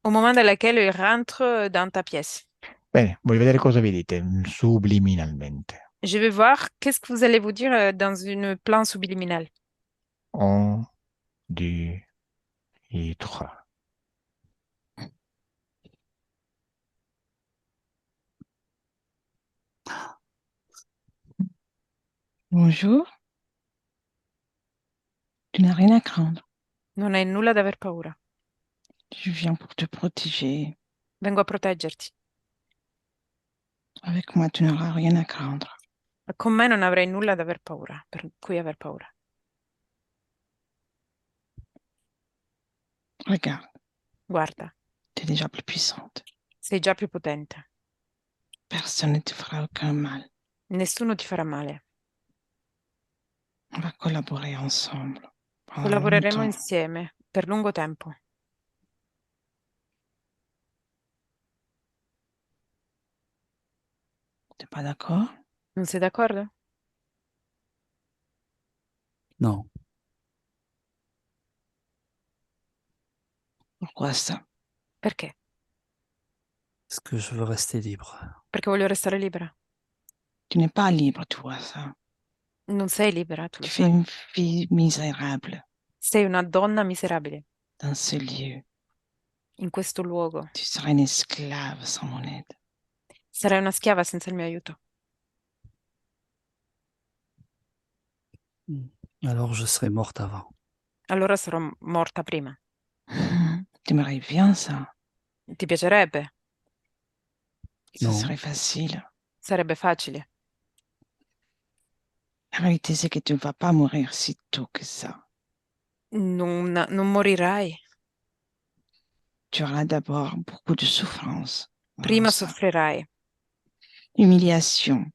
C: Au moment dans lequel il rentre dans ta pièce.
A: Bene, voglio vedere cosa vi dite subliminalmente.
C: Je vais voir qu'est-ce que vous allez vous dire dans une plan subliminal.
A: 1, 2, et 3.
D: Bonjour, tu n'as rien à craindre.
C: Non hai nulla da aver paura.
D: Je viens pour te protéger.
C: Vengo a proteggerti.
D: Avec moi, tu n'auras rien à craindre.
C: Con me non avrei nulla da aver paura, per cui aver paura.
D: Regarde,
C: Guarda,
D: tu es déjà plus puissante.
C: sei già più potente.
D: Personne ne te fera aucun mal.
C: Nessuno ti farà male.
D: On va collaborer ensemble pendant
C: Collaboreremo
D: longtemps.
C: insieme per lungo tempo.
D: T'es pas d'accord?
C: Non sei d'accordo?
B: non.
D: Pourquoi ça?
C: Perché?
B: Parce que je veux rester libre.
C: Perché voglio restare libera.
D: Tu n'es pas libre, tu vois ça.
C: Non sei libera, tu lo
D: Tu fais
C: sai.
D: une fille misérable
C: Sei una donna miserabile
D: dans ce lieu.
C: in questo luogo.
D: Tu seras une esclave sans mon aide.
C: Sarai una schiava senza il mio aiuto.
B: Alors je serais morte avant.
C: Allora sarò morta prima.
D: Tu m'aimerais bien ça.
C: Ti piacerebbe?
D: Ça
B: Non.
D: serait facile.
C: Sarebbe facile.
D: La réalité, c'est que tu ne vas pas mourir si tôt que ça.
C: Non morirai.
D: Tu auras d'abord beaucoup de souffrance.
C: Prima
D: Ça.
C: soffrirai.
D: Humiliation,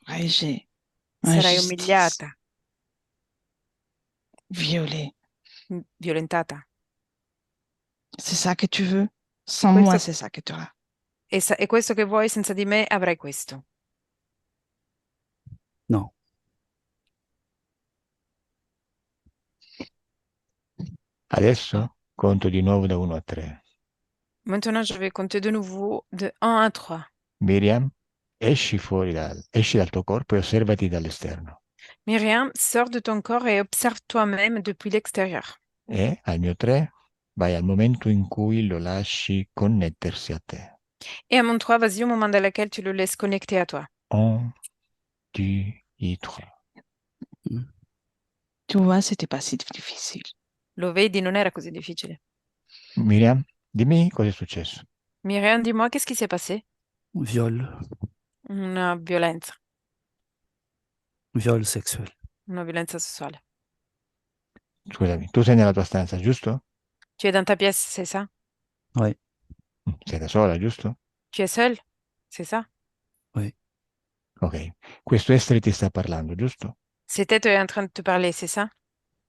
D: Piégée,
C: Sarai
D: injustice,
C: umiliata,
D: violée.
C: violentata.
D: C'est ça que tu veux? Sans moi,
C: Questo,
D: c'est ça que tu auras.
C: è questo che vuoi, senza di me avrai questo.
B: Non.
A: Adesso conto di nuovo da 1 a 3.
C: Maintenant, je vais compter de nouveau de 1 à 3.
A: Miriam, esci dal tuo corpo e osservati dall'esterno.
C: Myriam, sors de ton corps et observe toi-même depuis l'extérieur.
A: E al mio 3 vai al momento in cui lo lasci connettersi a te.
C: Et à mon 3, vas-y au moment dans lequel tu le laisses connecter à toi.
A: 1, 2, 3.
D: Tu vois, c'était pas si difficile.
C: Lo vedi, non era così difficile.
A: Miriam, dimmi cosa è successo.
C: Myriam, dis-moi, qu'est-ce qui s'est passé?
B: Viol.
C: Una violenza,
B: Viol sexuel.
C: una violenza sessuale.
A: Scusami, tu sei nella tua stanza, giusto?
C: Tu es dans ta pièce, c'est ça?
B: Oui.
A: Sei da sola, giusto?
C: Tu es seul, c'est ça?
B: Oui.
A: Ok. Questo essere ti sta parlando, giusto?
C: C'était toi en train de te parler, c'est ça?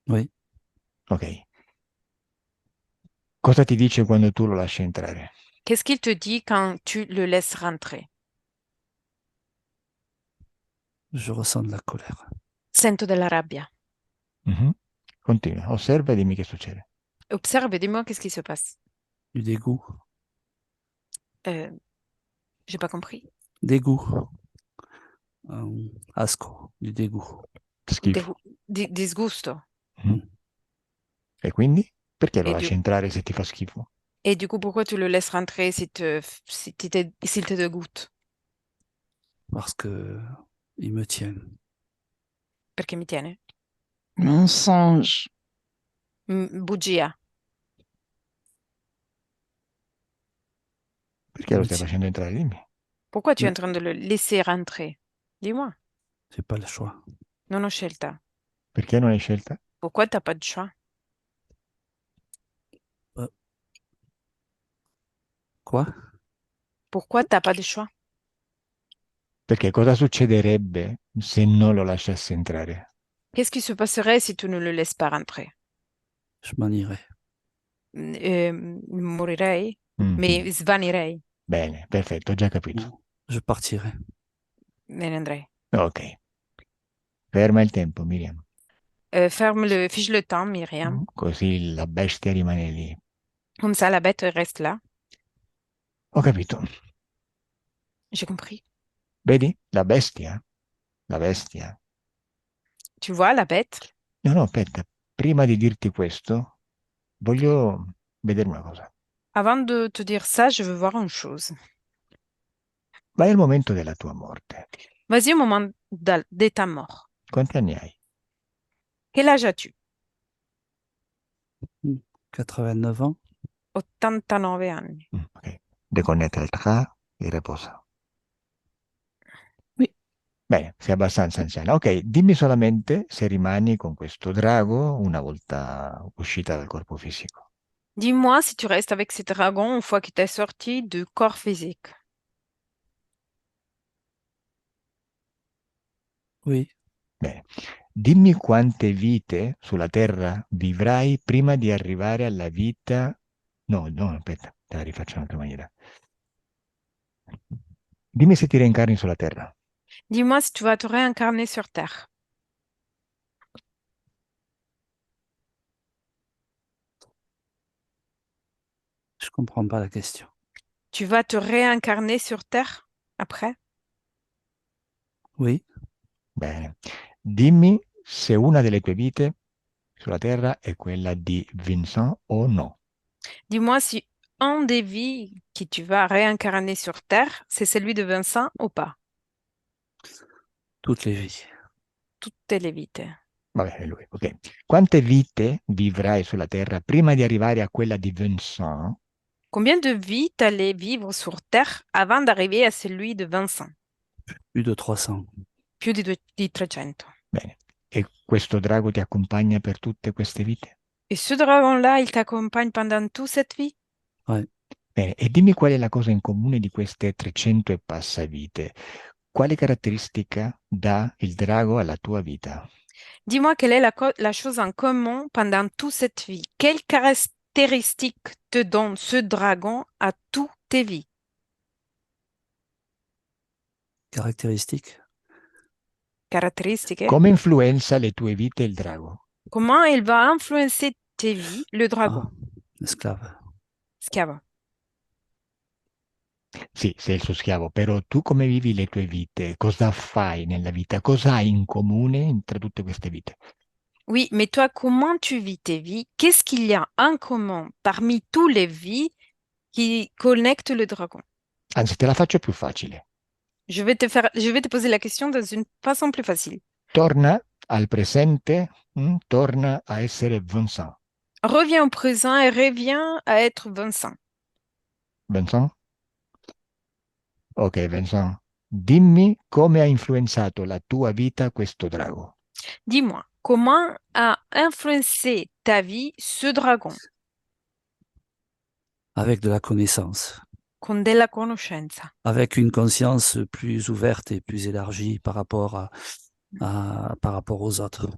B: Oui.
A: Ok. Cosa ti dice quando tu lo lasci entrare?
C: Qu'est-ce qu'il te dit quand tu le laisses rentrer?
B: Je ressens de la colère.
C: Sento della rabbia.
A: Mhm. Continua, osserva e dimmi che succede.
C: Observe et dis-moi qu'est-ce qui se passe.
B: Du dégoût.
C: J'ai pas compris.
B: Dégoût. Asco. Du dégoût.
A: Schifo.
C: Disgusto.
A: Mhm. E quindi? Perché lo
C: E
A: lasci
C: du,
A: entrare se ti fa schifo?
C: et du coup, pourquoi tu le laisses rentrer s'il te dégoûte?
B: Parce que il me tient.
C: Perché mi tiene?
D: Mensonge.
C: Bugia.
A: Perché
B: Il
A: lo
B: me
A: stai
B: tient.
A: facendo entrare? Dimmi.
C: Pourquoi tu es
B: Mais
C: en train de le laisser rentrer? Dis-moi.
B: j'ai pas le choix.
C: Non ho scelta.
A: Perché non hai scelta?
C: Pourquoi t'as pas de choix?
B: Quoi?
C: Pourquoi t'as pas de choix?
A: Perché cosa succederebbe se non lo lasciassi entrare?
C: Qu'est-ce qui se passerait si tu ne le laisses pas rentrer?
B: Je m'en irai.
C: Morirei?
A: Mhm.
C: Mi svanirei?
A: Bene, perfetto, ho già capito.
B: Non. Je partirai.
C: Me ne andrei.
A: Ok. Ferma il tempo, Miriam.
C: Fiche le temps, Myriam.
A: Così la bestia rimane lì.
C: Comme ça, la bête reste là.
A: Ho capito.
C: J'ai compris.
A: Vedi? La bestia? La bestia.
C: Tu vois, la bête?
A: No, no, aspetta. Prima di dirti questo, voglio vedere una cosa.
C: Avant de te dire ça, je veux voir une chose.
A: Vai al momento della tua morte.
C: Vas-y au moment de ta mort.
A: Quanti anni hai?
C: Quel âge as-tu?
B: 89 ans.
C: 89 anni.
A: Ok. Deconnetta il tra e riposa.
D: Oui.
A: Bene, sei abbastanza anziana. Ok, dimmi solamente se rimani con questo drago una volta uscita dal corpo fisico.
C: Dis-moi si tu restes avec ces dragons une fois que tu es sorti du corps physique.
B: Oui.
A: Bene. Dimmi quante vite sulla Terra vivrai prima di arrivare alla vita. No, no, aspetta, te la rifaccio in un'altra maniera. Dimmi se ti reincarni sulla Terra.
C: Dis-moi si tu vas te réincarner sur Terre.
B: Je comprends pas la question.
C: Tu vas te réincarner sur Terre après?
B: Oui.
A: Bene. Dimmi se una delle tue vite sulla Terra è quella di Vincent o no.
C: Dis-moi si un des vies que tu vas réincarner sur Terre, c'est celui de Vincent ou pas?
B: Toutes les vies.
C: Tutte le vite.
A: Vabbè, è lui, ok. Quante vite vivrai sulla Terra prima di arrivare a quella di Vincent?
C: Combien de vies t'allais vivre sur Terre avant d'arriver à celui de Vincent?
B: Plus de 300.
C: Più di 300.
A: Bene. E questo drago ti accompagna per tutte queste vite?
C: Et ce dragon-là, il t'accompagne pendant toute cette vie?
B: Ouais.
A: Bene. E dimmi qual è la cosa in comune di queste 300 e passa vite. quale caratteristica dà il drago alla tua vita?
C: Dis-moi quelle est la chose en commun pendant toute cette vie. Quelles caractéristiques te donne ce dragon à toutes tes vies?
B: Caractéristiques.
C: Caractéristiques.
A: Come influenza le tue vite il drago?
C: Comment il va influencer tes vies, le dragon?
B: Esclave.
C: Schiavo.
A: Sì, sei il suo schiavo, però tu come vivi le tue vite? Cosa fai nella vita? Cosa hai in comune tra tutte queste vite?
C: Oui, mais toi, comment tu vis tes vies? Qu'est-ce qu'il y a en commun parmi toutes les vies qui connectent le dragon?
A: Anzi, te la faccio più facile.
C: Je vais te poser la question dans une façon plus facile.
A: Torna al presente, torna a essere Vincent.
C: Reviens au présent et reviens à être Vincent.
A: Vincent? Ok, Vincent. Dimmi come ha influenzato la tua vita questo drago.
C: Dis-moi, comment a influencé ta vie ce dragon?
B: Avec de la connaissance.
C: Con della conoscenza.
B: Avec une conscience plus ouverte et plus élargie par rapport par rapport aux autres.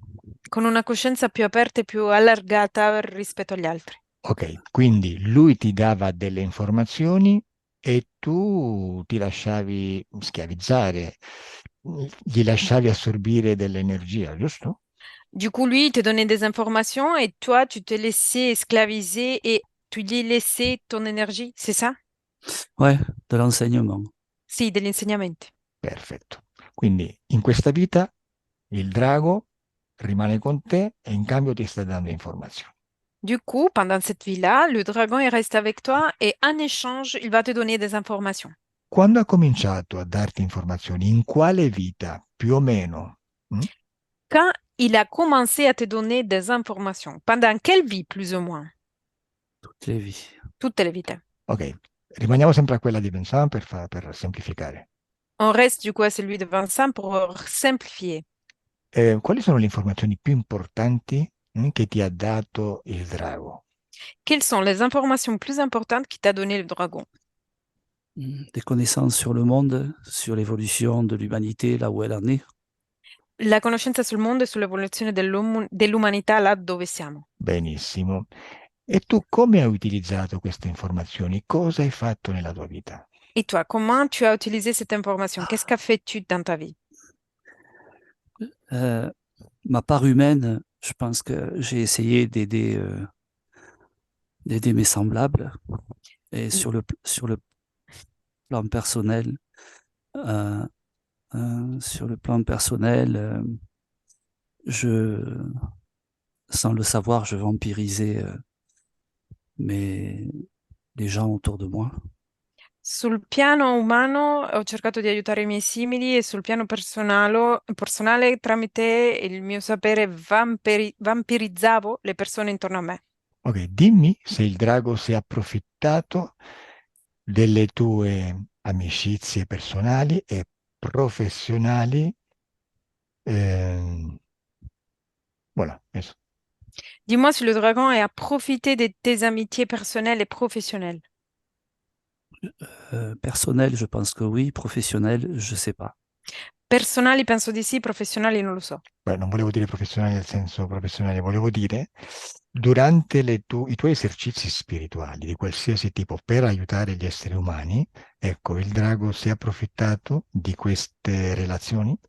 C: Con una coscienza più aperta e più allargata rispetto agli altri.
A: Ok, quindi lui ti dava delle informazioni e tu ti lasciavi schiavizzare, gli lasciavi assorbire dell'energia, giusto?
C: Du coup, lui, il te donnait des informations et toi, tu te laissais esclaviser et tu lui laissais ton énergie, c'est ça?
B: Ouais, de l'enseignement.
C: Sì, degli insegnamenti.
A: Perfetto. Quindi in questa vita il drago rimane con te e in cambio ti sta dando informazioni.
C: Du coup, pendant cette vie-là, le dragon, il reste avec toi et en échange, il va te donner des informations.
A: Quando ha cominciato a darti informazioni, in quale vita più o meno?
C: Quand il a commencé à te donner des informations, pendant quelle vie, plus ou moins?
B: Toutes les vies.
C: Tutte le vite.
A: Ok, rimaniamo sempre a quella di Vincent per semplificare.
C: On reste du coup à celui de Vincent pour simplifier.
A: Quali sono le informazioni più importanti che ti ha dato il drago?
C: Quelles sont les informations plus importantes qui t'a donné le dragon?
B: Des connaissances sur le monde, sur l'évolution de l'humanité, là où elle en est.
C: La conoscenza sul mondo e sull'evoluzione dell'umanità là dove siamo.
A: Benissimo. E tu come hai utilizzato queste informazioni? Cosa hai fatto nella tua vita?
C: Et toi, comment tu as utilisé cette information? Qu'est-ce qu'a fait-tu dans ta vie?
B: Ma part humaine, je pense que j'ai essayé d'aider mes semblables. Et sur le plan personnel, sans le savoir, je vampirisais les gens autour de moi.
C: Sul piano umano ho cercato di aiutare i miei simili e sul piano personale tramite il mio sapere vampirizzavo le persone intorno a me.
A: Ok, dimmi se il drago si è approfittato delle tue amicizie personali e professionali. Voilà, eso.
C: Dis-moi si le dragon a profité de tes amitiés personnelles et professionnelles.
B: Personnel, je pense que oui. Professionnel, je sais pas.
C: Personali penso di sì, professionali non lo so.
A: Beh, non volevo dire professionali nel senso professionale, volevo dire durante i tuoi esercizi spirituali di qualsiasi tipo per aiutare gli esseri umani, ecco, il drago si è approfittato di queste relazioni?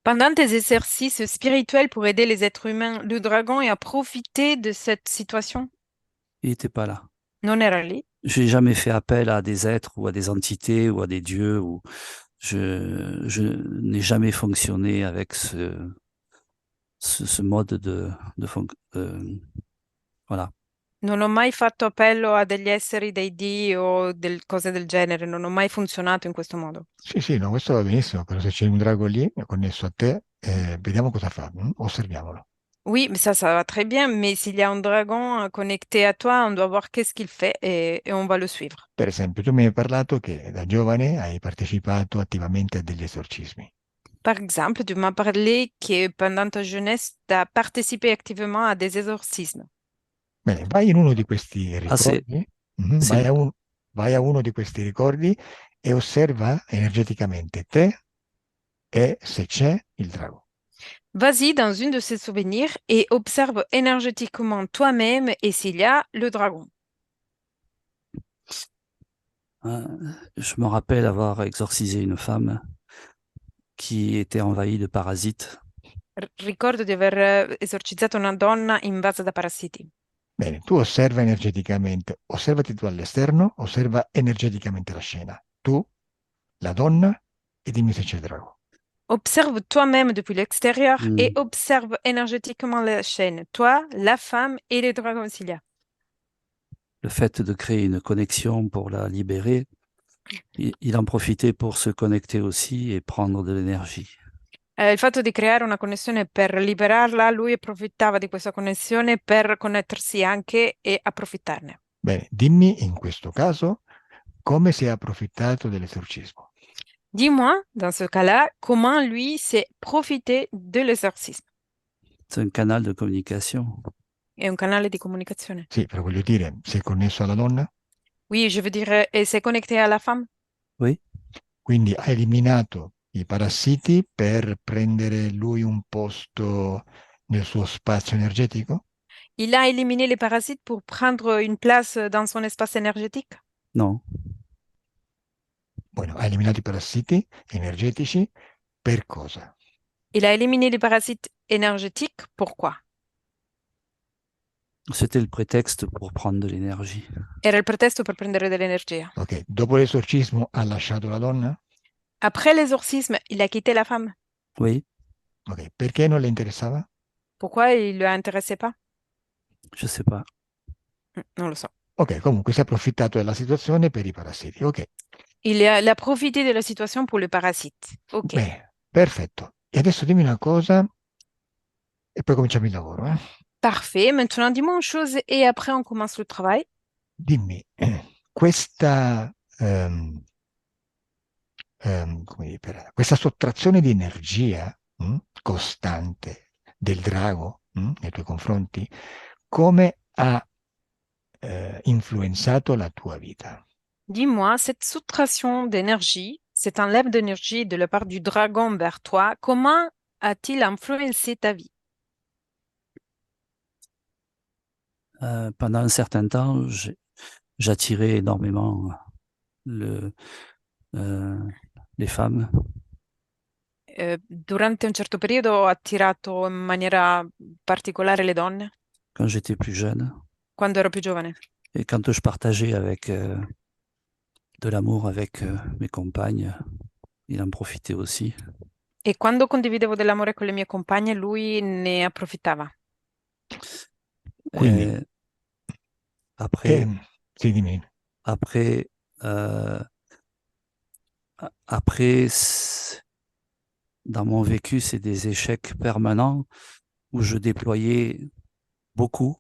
C: Pendant tes exercices spirituels pour aider les êtres humains, le dragon a profité de cette situation?
B: Il n'était pas là.
C: Non era lì.
B: J'ai jamais fait appel à des êtres ou à des entités ou à des dieux. Ou je n'ai jamais fonctionné avec ce mode voilà.
C: Non ho mai fatto appello a degli esseri, dei dei o cose del genere, non ho mai funzionato in questo modo.
A: Sì, no, questo va benissimo, però se c'è un drago lì connesso a te, vediamo cosa fa, osserviamolo.
C: Oui, mais ça va très bien, mais s'il y a un dragon connecté à toi, on doit voir qu'est-ce qu'il fait et on va le suivre.
A: Per esempio, tu mi hai parlato che da giovane hai partecipato attivamente a degli esorcismi.
C: Par exemple, tu m'as parlé que pendant ta jeunesse, tu as participé activement à des exorcismes.
A: Bene, vai in uno di questi ricordi, vai a uno di questi ricordi e osserva energeticamente te e se c'è il drago.
C: Vas-y dans une de ces souvenirs et observe énergétiquement toi-même et s'il y a le dragon.
B: Je me rappelle avoir exorcisé une femme qui était envahie de parasites.
C: Ricordo di aver esorcizzato una donna invasa da parassiti.
A: Bene, tu osserva energeticamente, osservati tu all'esterno, osserva energeticamente la scena. Tu, la donna, e dimmi se c'è il drago.
C: Observe toi-même depuis l'extérieur
B: Mm.
C: et observe énergétiquement la chaîne. Toi, la femme et les dragons s'il y a.
B: Le fait de créer une connexion pour la libérer, il en profitait pour se connecter aussi et prendre de l'énergie.
C: Il fatto di creare una connessione per liberarla, lui approfittava di questa connessione per connettersi anche e approfittarne.
A: Bene, dimmi in questo caso come si è approfittato dell'esorcismo.
C: Dis-moi, dans ce cas-là, comment lui s'est profité de l'exorcisme.
B: C'est un canal de communication.
C: È un canale di comunicazione.
A: Sì, però voglio dire, si è connesso alla donna?
C: Oui, je veux dire, et s'est connecté à la femme.
B: Oui,
A: Quindi ha eliminato i parassiti per prendere lui un posto nel suo spazio energetico?
C: Il a éliminé les parasites pour prendre une place dans son espace énergétique.
B: non.
A: Bueno, ha eliminato i parassiti energetici per cosa?
C: Il a éliminé les parasites énergétiques. Pourquoi?
B: C'était le prétexte pour prendre de l'énergie.
C: Era il pretesto per prendere dell'energia.
A: Ok, dopo l'esorcismo ha lasciato la donna?
C: Après l'exorcisme, il a quitté la femme.
B: Oui,
A: Ok, perché non le interessava?
C: Pourquoi il ne l'intéressait pas?
B: je sais pas.
C: Non lo so.
A: Ok, comunque si è approfittato della situazione per i parassiti. Ok,
C: Il a profité de la situation pour le parasite. Ok.
A: bene, perfetto. E adesso dimmi una cosa e poi cominciamo il lavoro.
C: Parfait. Maintenant, dis-moi une chose et après, on commence le travail.
A: Dimmi, questa, come dire, questa sottrazione di energia costante del drago nei tuoi confronti, come ha influenzato la tua vita?
C: Dis-moi, cette soustraction d'énergie, cet enlève d'énergie de la part du dragon vers toi, comment a-t-il influencé ta vie?
B: Pendant un certain temps, j'attirais énormément les femmes.
C: Durante un certo periodo ho attirato in maniera particolare le donne,
B: Quand j'étais plus jeune.
C: quando ero più giovane.
B: Et quand je partageais avec de l'amour avec mes compagnes, il en profitait aussi.
C: E quando condividevo dell'amore con le mie compagne, lui ne approfittava.
A: Quindi,
B: Et après,
A: sì, dimmi.
B: après, après, dans mon vécu, c'est des échecs permanents où je déployais beaucoup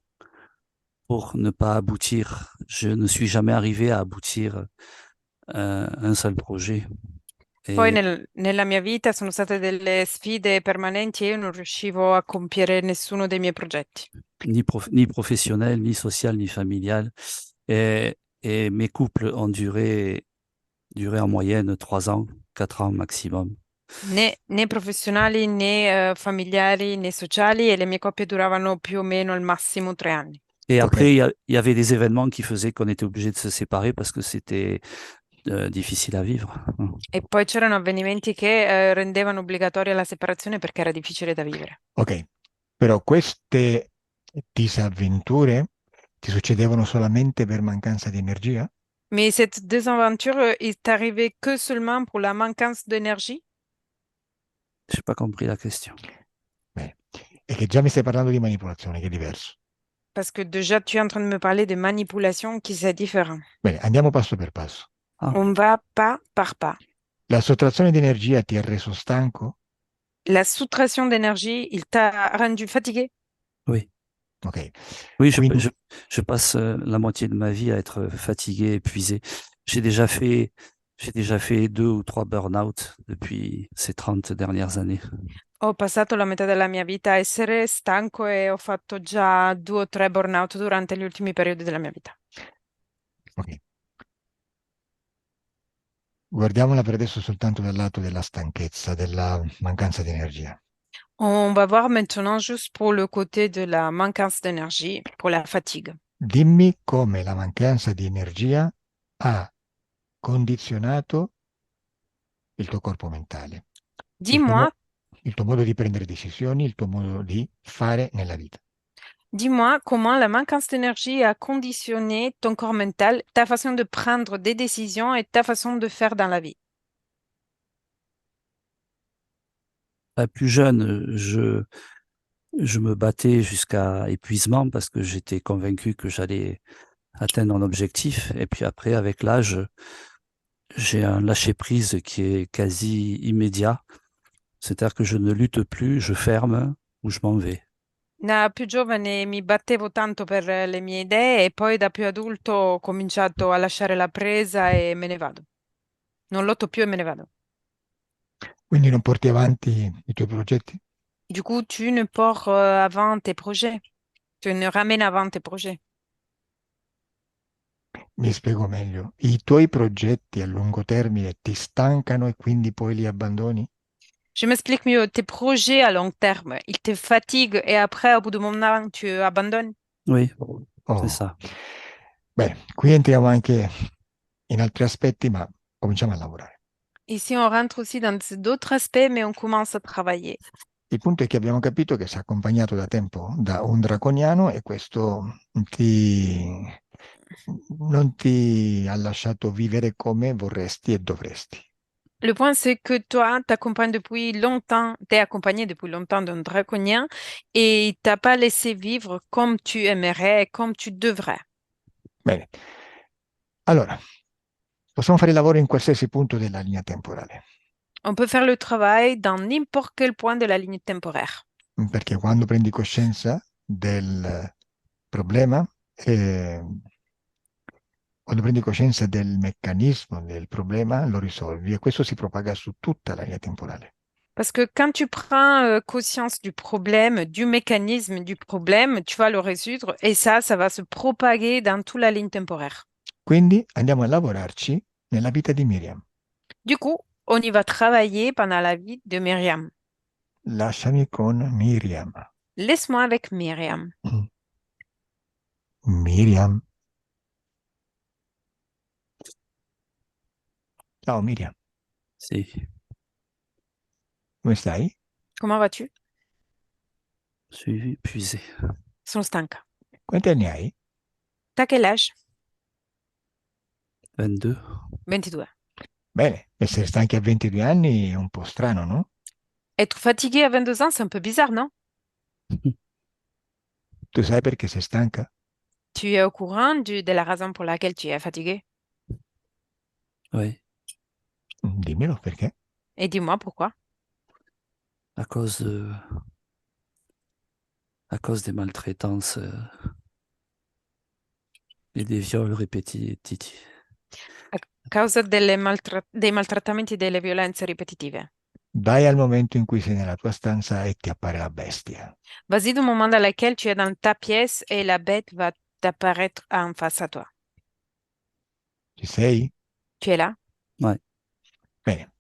B: pour ne pas aboutir. Je ne suis jamais arrivé à aboutir un seul projet.
C: Poi
B: Et
C: nella mia vita sono state delle sfide permanenti e io non riuscivo a compiere nessuno dei miei progetti.
B: ni professionnel, ni social, ni familial. Et mes couples ont duré en moyenne 3 ans, 4 ans maximum.
C: Né professionali, né familiari, né sociali e le mie coppie duravano più o meno al massimo 3 anni.
B: Et
A: Ok.
B: après, il y avait des événements qui faisaient qu'on était obligé de se séparer parce que c'était difficile à vivre.
C: E poi c'erano avvenimenti che rendevano obbligatoria la separazione perché era difficile da vivere.
A: Ok, però queste disavventure ti succedevano solamente per mancanza di energia?
C: Mais cette désaventure est arrivée que seulement pour la manquance d'énergie?
B: Je n'ai pas compris la question.
A: Bene. E che già mi stai parlando di manipolazione, che è diverso.
C: Parce que déjà, tu es en train de me parler de manipulation qui c'est différent.
A: Bene, andiamo passo per passo.
B: Ah.
C: On va pas par pas.
A: La sottrazione di energia ti ha reso stanco?
C: La soustraction d'énergie, il t'a rendu fatigué?
B: Oui.
A: Ok.
B: Oui,
A: Quindi-
B: je passe la moitié de ma vie à être fatigué, épuisé. J'ai déjà fait 2 ou 3 burn-out depuis ces 30 dernières années.
C: Ho passato la metà della mia vita a essere stanco e ho fatto già 2 o 3 burnout durante gli ultimi periodi della mia vita.
A: ok. Guardiamola per adesso soltanto dal lato della stanchezza, della mancanza di energia.
C: On va voir maintenant juste pour le côté de la manquance d'énergie, pour la fatigue.
A: Dimmi come la mancanza di energia ha condizionato il tuo corpo mentale, il tuo,
C: Dis-moi,
A: il tuo modo di prendere decisioni, il tuo modo di fare nella vita.
C: dis-moi comment la manquance d'énergie a conditionné ton corps mental, ta façon de prendre des décisions et ta façon de faire dans la vie.
B: Plus jeune, je me battais jusqu'à épuisement parce que j'étais convaincu que j'allais atteindre un objectif. Et puis après, avec l'âge, j'ai un lâcher-prise qui est quasi immédiat. C'est-à-dire que je ne lutte plus, je ferme ou je m'en vais.
C: Da più giovane mi battevo tanto per le mie idee e poi da più adulto ho cominciato a lasciare la presa e me ne vado. Non lotto più e me ne vado.
A: Quindi non porti avanti i tuoi progetti?
C: Du coup, tu ne portes avant tes projets. Tu ne ramènes avant tes projets.
A: Mi spiego meglio. I tuoi progetti a lungo termine ti stancano e quindi poi li abbandoni?
C: Je m'explique mieux. Tes projets à long terme, ils te fatiguent et après, au bout d'un moment, tu abandonnes.
B: Oui, c'est
A: Oh.
B: ça.
A: Bene, qui entriamo anche in altri aspetti, ma cominciamo a lavorare.
C: Ici, on rentre aussi dans d'autres aspects, mais on commence à travailler.
A: Il punto è che abbiamo capito che sei accompagnato da tempo da un draconiano e questo non ti ha lasciato vivere come vorresti e dovresti.
C: Le point, c'est que toi, t'accompagnes depuis longtemps, t'es accompagné depuis longtemps d'un draconien et il t'a pas laissé vivre comme tu aimerais, comme tu devrais.
A: Bene, allora, possiamo fare il lavoro in qualsiasi punto della linea temporale,
C: On peut faire le travail dans n'importe quel point de la ligne temporaire.
A: perché quando prendi coscienza del problema, quando prendi coscienza del meccanismo del problema, lo risolvi e questo si propaga su tutta la linea temporale.
C: Parce que quand tu prends conscience du problème, du mécanisme du problème, tu vas le résoudre et ça va se propager dans toute la ligne temporaire.
A: Quindi andiamo a lavorarci nella vita di Miriam.
C: Du coup, on y va travailler pendant la vie de Myriam.
A: Lasciami con Miriam.
C: Laisse-moi avec Myriam.
A: Miriam. Ciao Miriam,
B: Sì.
A: come stai?
C: Comment vas-tu?
B: Je suis épuisé.
C: Sono stanca.
A: Quanti anni hai?
C: T'as quel âge?
B: 22.
C: 22.
A: Bene, essere stanchi a 22 anni è un po' strano, no?
C: Être fatigué à 22 ans, c'est un peu bizarre, non?
A: Tu sai perché sei stanca?
C: Tu es au courant de la raison pour laquelle tu es fatigué?
B: Oui,
A: Dimmelo perché.
C: Et dis-moi pourquoi.
B: à cause des maltraitances et des viols répétitifs.
C: A causa dei maltrattamenti e delle violenze ripetitive.
A: Vai al momento in cui sei nella tua stanza e ti appare la bestia.
C: Vas-y du moment dans lequel tu es dans ta pièce et la bête va t'apparaître en face à toi.
A: Ci sei?
C: Tu es là?
B: Ouais.
A: Bene.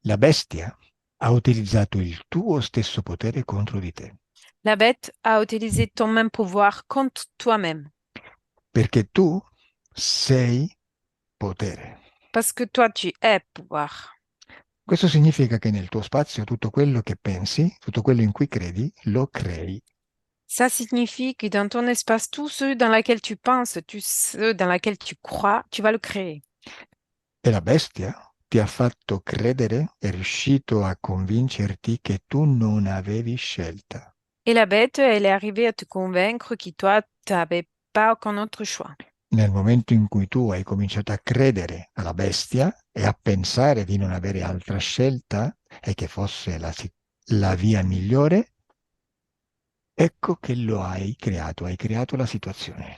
A: La bestia ha utilizzato il tuo stesso potere contro di te.
C: La bête a utilisé ton même pouvoir contre toi-même.
A: Perché tu sei potere.
C: Parce que toi, tu es pouvoir.
A: Questo significa che nel tuo spazio tutto quello che pensi, tutto quello in cui credi, lo crei.
C: Ça signifie que dans ton espace, tout ce dans lequel tu penses, ce dans lequel tu crois, tu vas le créer.
A: E la bestia ti ha fatto credere, è riuscito a convincerti che tu non avevi scelta.
C: Et la bête, elle est arrivée à te convaincre que toi, tu n'avais pas aucun autre choix.
A: Nel momento in cui tu hai cominciato a credere alla bestia e a pensare di non avere altra scelta e che fosse la via migliore, ecco che lo hai creato la situazione.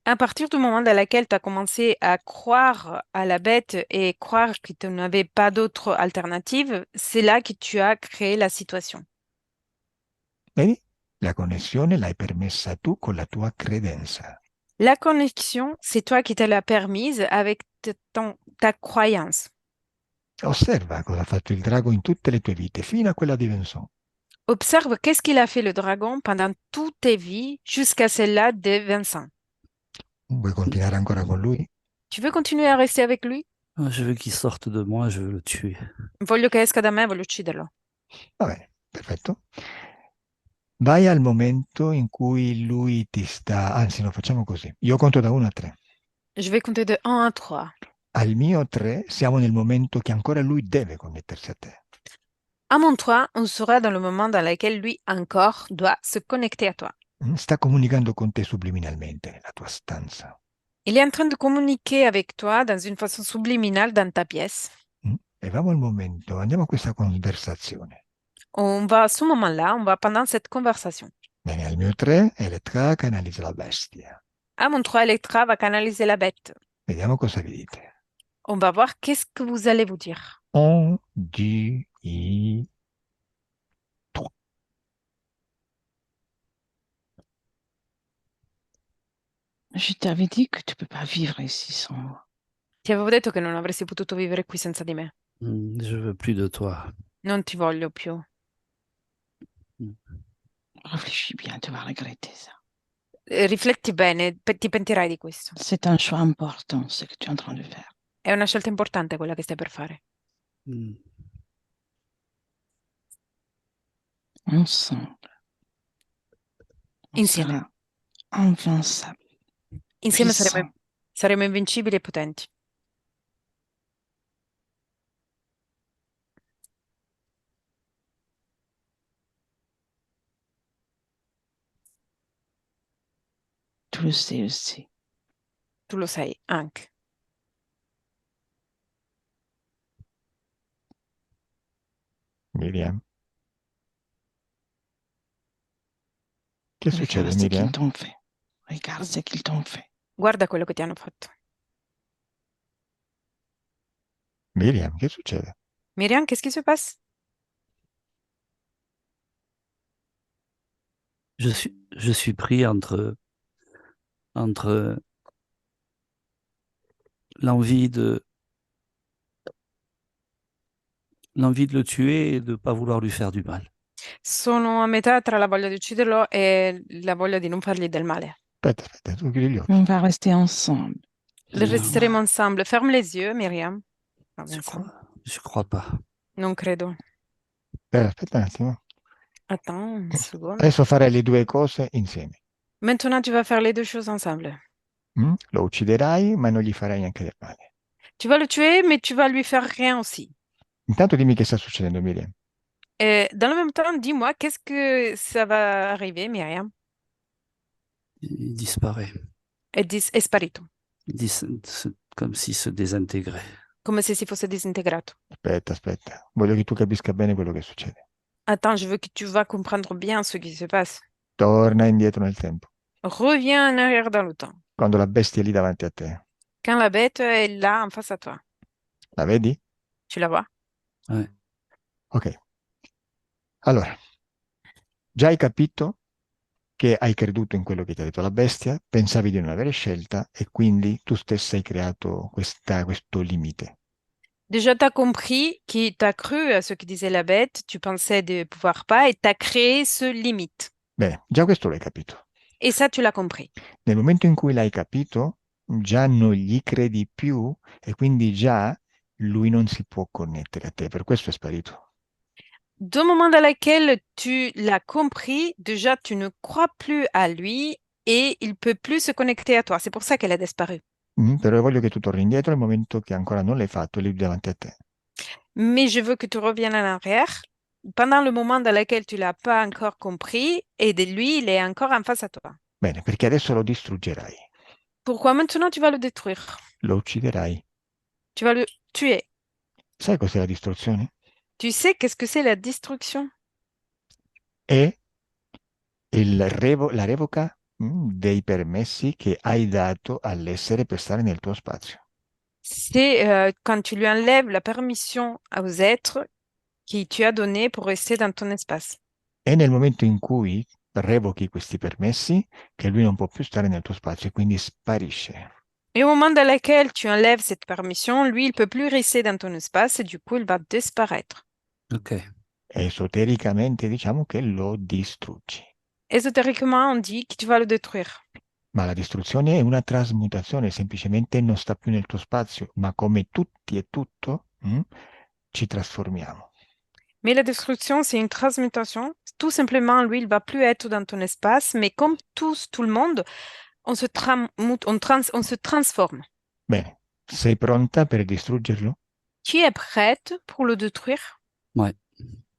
C: À partir du moment dans lequel tu as commencé à croire à la bête et croire que tu n'avais pas d'autre alternative, c'est là que tu as créé la situation.
A: Vedi? La connessione l'hai permessa tu con la tua credenza.
C: La connexion, c'est toi qui te l'as permise avec ta croyance.
A: Osserva cosa ha fatto il drago in tutte le tue vite, fino a quella di Vincent.
C: Observe qu'est-ce qu'il a fait le dragon pendant toutes tes vies jusqu'à celle-là de Vincent.
A: Vuoi continuare ancora con lui?
C: Tu veux continuer à rester avec lui?
B: Ah, je veux qu'il sorte de moi, je veux le tuer.
C: Voglio che esca da me, voglio ucciderlo.
A: Va bene, perfetto. Vai al momento in cui lui ti sta... Anzi, no, facciamo così. Io conto da 1 a 3.
C: Je vais compter de 1 à 3.
A: Al mio 3 siamo nel momento che ancora lui deve connettersi a te.
C: À mon 3, on sera dans le moment dans lequel lui encore doit se connecter à toi.
A: Sta comunicando con te subliminalmente nella tua stanza.
C: Il est en train de communiquer avec toi dans une façon subliminale dans ta pièce.
A: E vamo al momento, andiamo a questa conversazione.
C: On va à ce moment-là, on va pendant cette conversation.
A: Bene, al mio 3 Elettra canalizza la bestia.
C: À mon 3, Electra va canaliser la bête.
A: Vediamo cosa vi dite.
C: On va voir qu'est-ce que vous allez vous dire.
A: On dit i tu.
D: Je t'avais dit que tu peux pas vivre ici sans moi.
C: Ti avevo detto che non avresti potuto vivere qui senza di me.
B: Je veux plus de toi.
C: Non ti voglio più.
D: Réfléchis bien, tu vas regretter ça.
C: Rifletti bene, ti pentirai di questo.
D: C'est un choix important, ce que tu es en train de faire.
C: È una scelta importante quella che stai per fare.
B: Mm.
D: Ensemble, on
C: Insieme.
D: sera invincible,
C: Insieme
D: puissant.
C: saremo invincibili e potenti.
D: Tu le sais aussi.
C: Tu lo sai anche.
A: Miriam. Che succede,
D: Regarde ce qu'ils
A: Miriam?
D: t'ont fait. Regarde ce qu'ils t'ont fait.
C: Guarda quello che ti hanno fatto.
A: Miriam, che succede?
C: Myriam, qu'est-ce qui se passe?
B: Je suis pris entre l'envie de le tuer et de ne pas vouloir lui faire du mal.
C: Sono a metà tra la voglia di ucciderlo e la voglia di non fargli del male.
A: Aspetta, tu chiudi gli occhi.
D: On va rester ensemble.
C: Resteremo ensemble. Ferme les yeux, Myriam.
B: Je crois pas.
C: Non credo.
A: Aspetta un attimo.
C: Attends une seconde.
A: Adesso fare le due cose insieme.
C: Maintenant, tu vas faire les deux choses ensemble.
A: Lo ucciderai, ma non gli farai neanche del male.
C: Tu vas le tuer, mais tu vas lui faire rien aussi.
A: Intanto dimmi che sta succedendo, Miriam.
C: Et dans le même temps, dis-moi, qu'est-ce que ça va arriver, Myriam?
B: Il disparaît.
C: È sparito,
B: Comme s'il se désintégrait.
C: come se si fosse disintegrato.
A: Aspetta. Voglio che tu capisca bene quello che succede.
C: Attends, je veux que tu vas comprendre bien ce qui se passe.
A: Torna indietro nel tempo.
C: Reviens en arrière dans le temps.
A: Quando la bestia è lì davanti a te.
C: Quand la bête est là en face à toi,
A: La vedi?
C: tu la vois?
B: Ouais.
A: Ok. Allora, già hai capito che hai creduto in quello che ti ha detto la bestia, pensavi di non avere scelta e quindi tu stessa hai creato questo limite.
C: Déjà, tu as compris qui t'a cru à ce que disait la bête, tu pensais de pouvoir pas et tu as créé ce limite.
A: Bene, già questo l'hai capito.
C: Et ça, tu l'as compris.
A: Nel momento in cui l'hai capito, già non gli credi più e quindi già lui non si può connettere a te, per questo è sparito.
C: Du moment dans lequel tu l'as compris, déjà, tu ne crois plus à lui et il peut plus se connecter à toi. C'est pour ça qu'elle a disparu.
A: Però voglio che tu torni indietro nel momento che ancora non l'hai fatto, è lì davanti a te.
C: Mais je veux que tu reviennes en arrière pendant le moment dans lequel tu l'as pas encore compris et de lui, il est encore en face à toi.
A: Bene, perché adesso lo distruggerai,
C: Pourquoi maintenant tu vas le détruire?
A: lo ucciderai.
C: Tu vas le tuer.
A: Sai cos'è la distruzione?
C: Tu sais qu'est-ce que c'est la destruction?
A: È la revoca dei permessi che hai dato all'essere per stare nel tuo spazio.
C: C'est quand tu lui enlèves la permission aux êtres qui tu as donné pour rester dans ton espace.
A: È nel momento in cui revochi questi permessi che lui non può più stare nel tuo spazio e quindi sparisce.
C: Et au moment dans lequel tu enlèves cette permission, lui, il peut plus rester dans ton espace et du coup, il va disparaître.
B: Ok.
A: Esotericamente diciamo che lo distruggi.
C: Ésotériquement, on dit que tu vas le détruire.
A: Ma la distruzione è una trasmutazione, semplicemente non sta più nel tuo spazio, ma come tutti e tutto, ci trasformiamo.
C: Mais la destruction, c'est une transmutation. Tout simplement, lui, il va plus être dans ton espace, mais comme tous, tout le monde, on se transforme.
A: Bene, sei pronta per distruggerlo?
C: Tu es prête pour le détruire?
B: Ouais.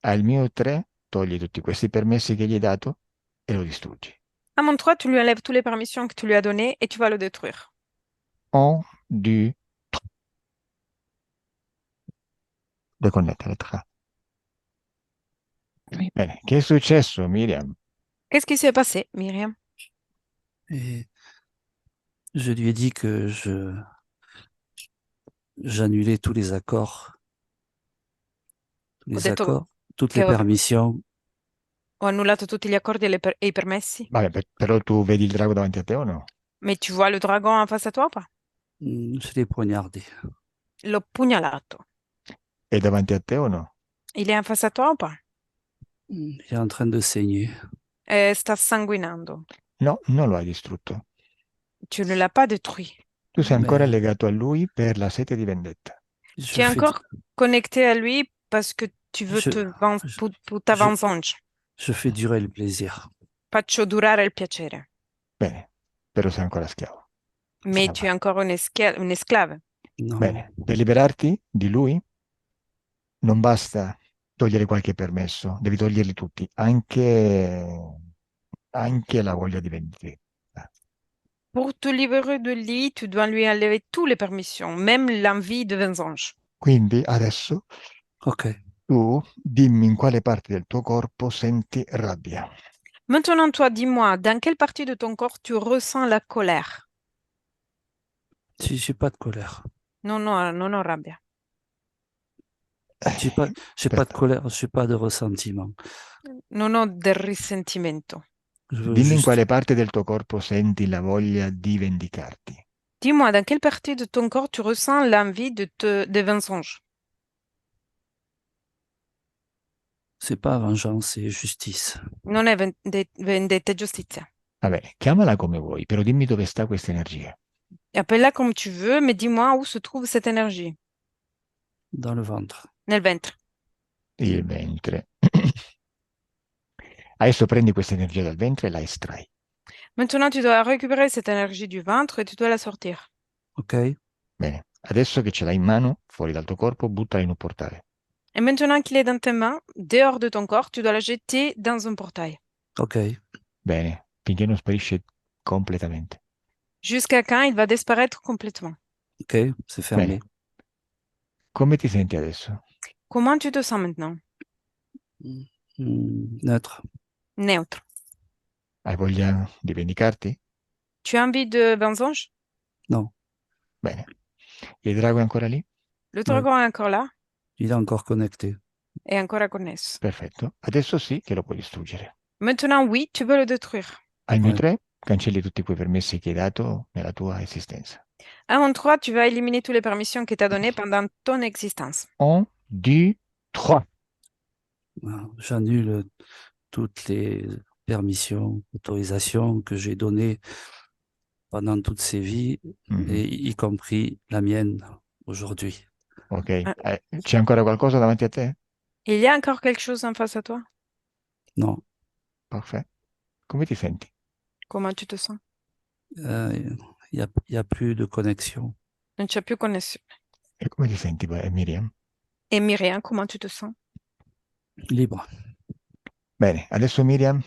A: Al mio 3 togli tutti questi permessi che gli hai dato e lo distruggi.
C: À mon 3, tu lui enlèves toutes les permissions que tu lui as données et tu vas le détruire.
A: 1, 2, deconnettere tra.
D: Oui.
A: Bene, che è successo, Miriam?
C: Qu'est-ce qui s'est passé, Myriam?
B: Et je lui ai dit que j'annulais tous les accords,
C: Ho detto
B: toutes
C: che
B: les permissions.
C: ho annullato tutti gli accordi e i permessi.
A: Vabbè, però tu vedi il drago davanti a te o no?
C: Mais tu vois le dragon en face à toi ou pas?
B: Je l'ai poignardé.
C: L'ho pugnalato.
A: È davanti a te o no?
C: Il est en face à toi ou pas?
B: Il est en train de saigner.
C: Sta sanguinando.
A: No, non lo hai distrutto.
C: Tu ne l'as pas détruit.
A: Tu sei ancora
B: Mais
A: legato a lui per la sete di vendetta.
B: je
C: Tu es
B: fais du-
C: encore connecté à lui parce que tu veux
B: je, je,
C: pour ta
B: je,
C: vengeance.
B: je fais durer le plaisir.
C: Faccio durare il piacere.
A: Bene, però sei ancora schiavo.
C: Mais tu es encore un esclave.
B: Non.
A: Bene, per liberarti di lui non basta togliere qualche permesso, devi toglierli tutti, anche la voglia di vendetta.
C: Pour te libérer de lui, tu dois lui enlever toutes les permissions, même l'envie de vengeance.
A: Quindi adesso
B: Ok.
A: tu dimmi in quale parte del tuo corpo senti rabbia.
C: Maintenant, toi, dis-moi, dans quelle partie de ton corps tu ressens la colère?
B: Si j'ai pas de colère.
C: Non, non, non, non, rabbia.
B: J'ai pas de
A: Aspetta,
B: colère, j'ai pas de ressentiment.
C: Non ho del risentimento.
B: Je veux
A: dimmi in
B: juste,
A: quale parte del tuo corpo senti la voglia di vendicarti.
C: Dis-moi, dans quelle partie de ton corps tu ressens l'envie de vengeance?
B: c'est pas vengeance, c'est justice.
C: Non è vendetta, è giustizia.
A: Vabbè, chiamala come vuoi, però dimmi dove sta questa energia.
C: Appelle-la comme tu veux, mais dis-moi où se trouve cette énergie.
B: Dans le ventre.
C: Nel ventre.
A: Il ventre. Adesso prendi questa energia dal ventre e la estrai.
C: Maintenant, tu dois récupérer cette énergie du ventre et tu dois la sortir.
B: Ok?
A: Bene, adesso che ce l'hai in mano, fuori dal tuo corpo, buttala in un portale.
C: Et maintenant qu'il est dans tes mains, dehors de ton corps, tu dois la jeter dans un portail.
B: Ok.
A: Bene, finché non sparisce completamente.
C: Jusqu'à quand il va disparaître complètement.
B: Ok, c'est fermé.
A: Bene. Come ti senti adesso?
C: Comment tu te sens maintenant?
B: Neutre.
C: Neutre.
A: Hai voglia di vendicarti?
C: Tu as envie de vengeance?
B: Non.
A: Bene. Il drago è ancora lì?
C: Le dragon est encore là,
B: Il est encore connecté.
C: est encore connesso.
A: Perfetto. Adesso sì che lo puoi distruggere.
C: Maintenant, oui, tu peux le détruire.
A: Al mio
B: Ouais.
A: 3 cancelli tutti quei permessi che hai dato nella tua esistenza.
C: À mon 3, tu vas éliminer toutes les permissions que tu as données pendant ton existence.
A: 1, 2, 3.
B: J'annule toutes les permissions, autorisations que j'ai données pendant toutes ces vies, et y compris la mienne aujourd'hui.
A: Ok. C'è ancora qualcosa davanti a te?
C: Il y a encore quelque chose en face à toi?
B: Non.
A: Perfetto. Come ti senti?
C: Comment tu te sens?
B: Il y a plus de connexion.
C: Non c'è più connessione.
A: E come ti senti, Miriam?
C: Et Myriam, comment tu te sens?
B: Libre.
A: Bene, adesso Miriam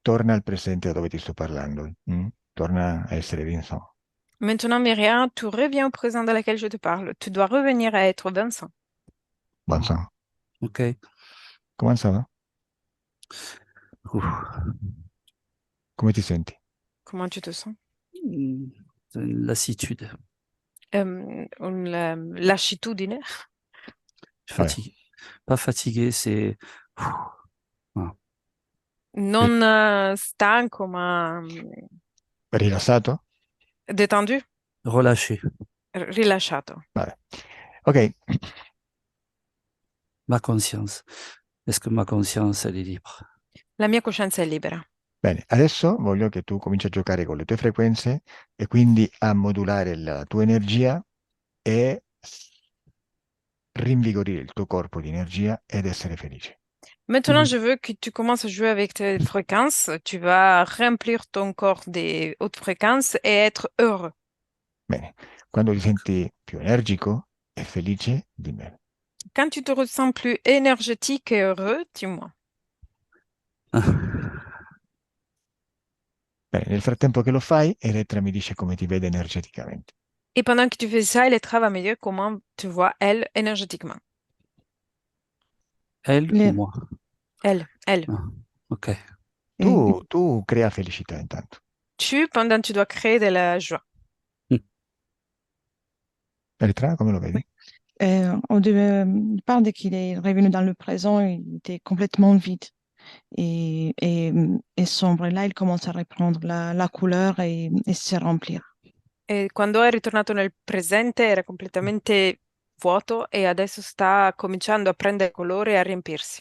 A: torna al presente da dove ti sto parlando. Torna a essere Vincent.
C: Maintenant, Myriam, tu reviens au présent dans lequel je te parle. Tu dois revenir à être Vincent.
A: Vincent,
B: Ok.
A: come ça va?
B: Ouf.
A: Come ti senti?
C: Comment tu te sens?
B: C'est une lassitude.
C: Lassitudine.
B: Fatigué. Pas fatigué, c'est...
C: Non stanco, ma
A: Rilassato?
C: détendu.
B: Relâché.
C: rilasciato.
A: Vabbè. Ok,
B: Ma conscience. Est-ce que ma conscience, elle est libre?
C: La mia coscienza è libera.
A: bene. Adesso voglio che tu cominci a giocare con le tue frequenze e quindi a modulare la tua energia e rinvigorire il tuo corpo di energia ed essere felice.
C: Maintenant, je veux que tu commences à jouer avec tes fréquences. Tu vas remplir ton corps des hautes fréquences et être heureux.
A: Bene, quando ti senti più energico e felice, dimmelo.
C: Quand tu te ressens plus énergétique et heureux, dis-moi.
A: Bene, nel frattempo che lo fai, Elettra mi dice come ti vede energeticamente.
C: Et pendant que tu fais ça, Elettra va me dire comment tu vois elle énergétiquement.
B: Elle
D: Les-
B: ou moi?
C: Elle.
B: Ah, ok.
A: Tu crea felicità intanto.
C: Pendant tu dois créer de la joie.
A: Elettra, come lo vedi?
D: Au départ, dès qu'il est revenu dans le présent, il était complètement vide et sombre. Et là, il commence à reprendre la couleur et se remplir.
C: E quando è ritornato nel presente era completamente vuoto e adesso sta cominciando a prendere colore e a riempirsi.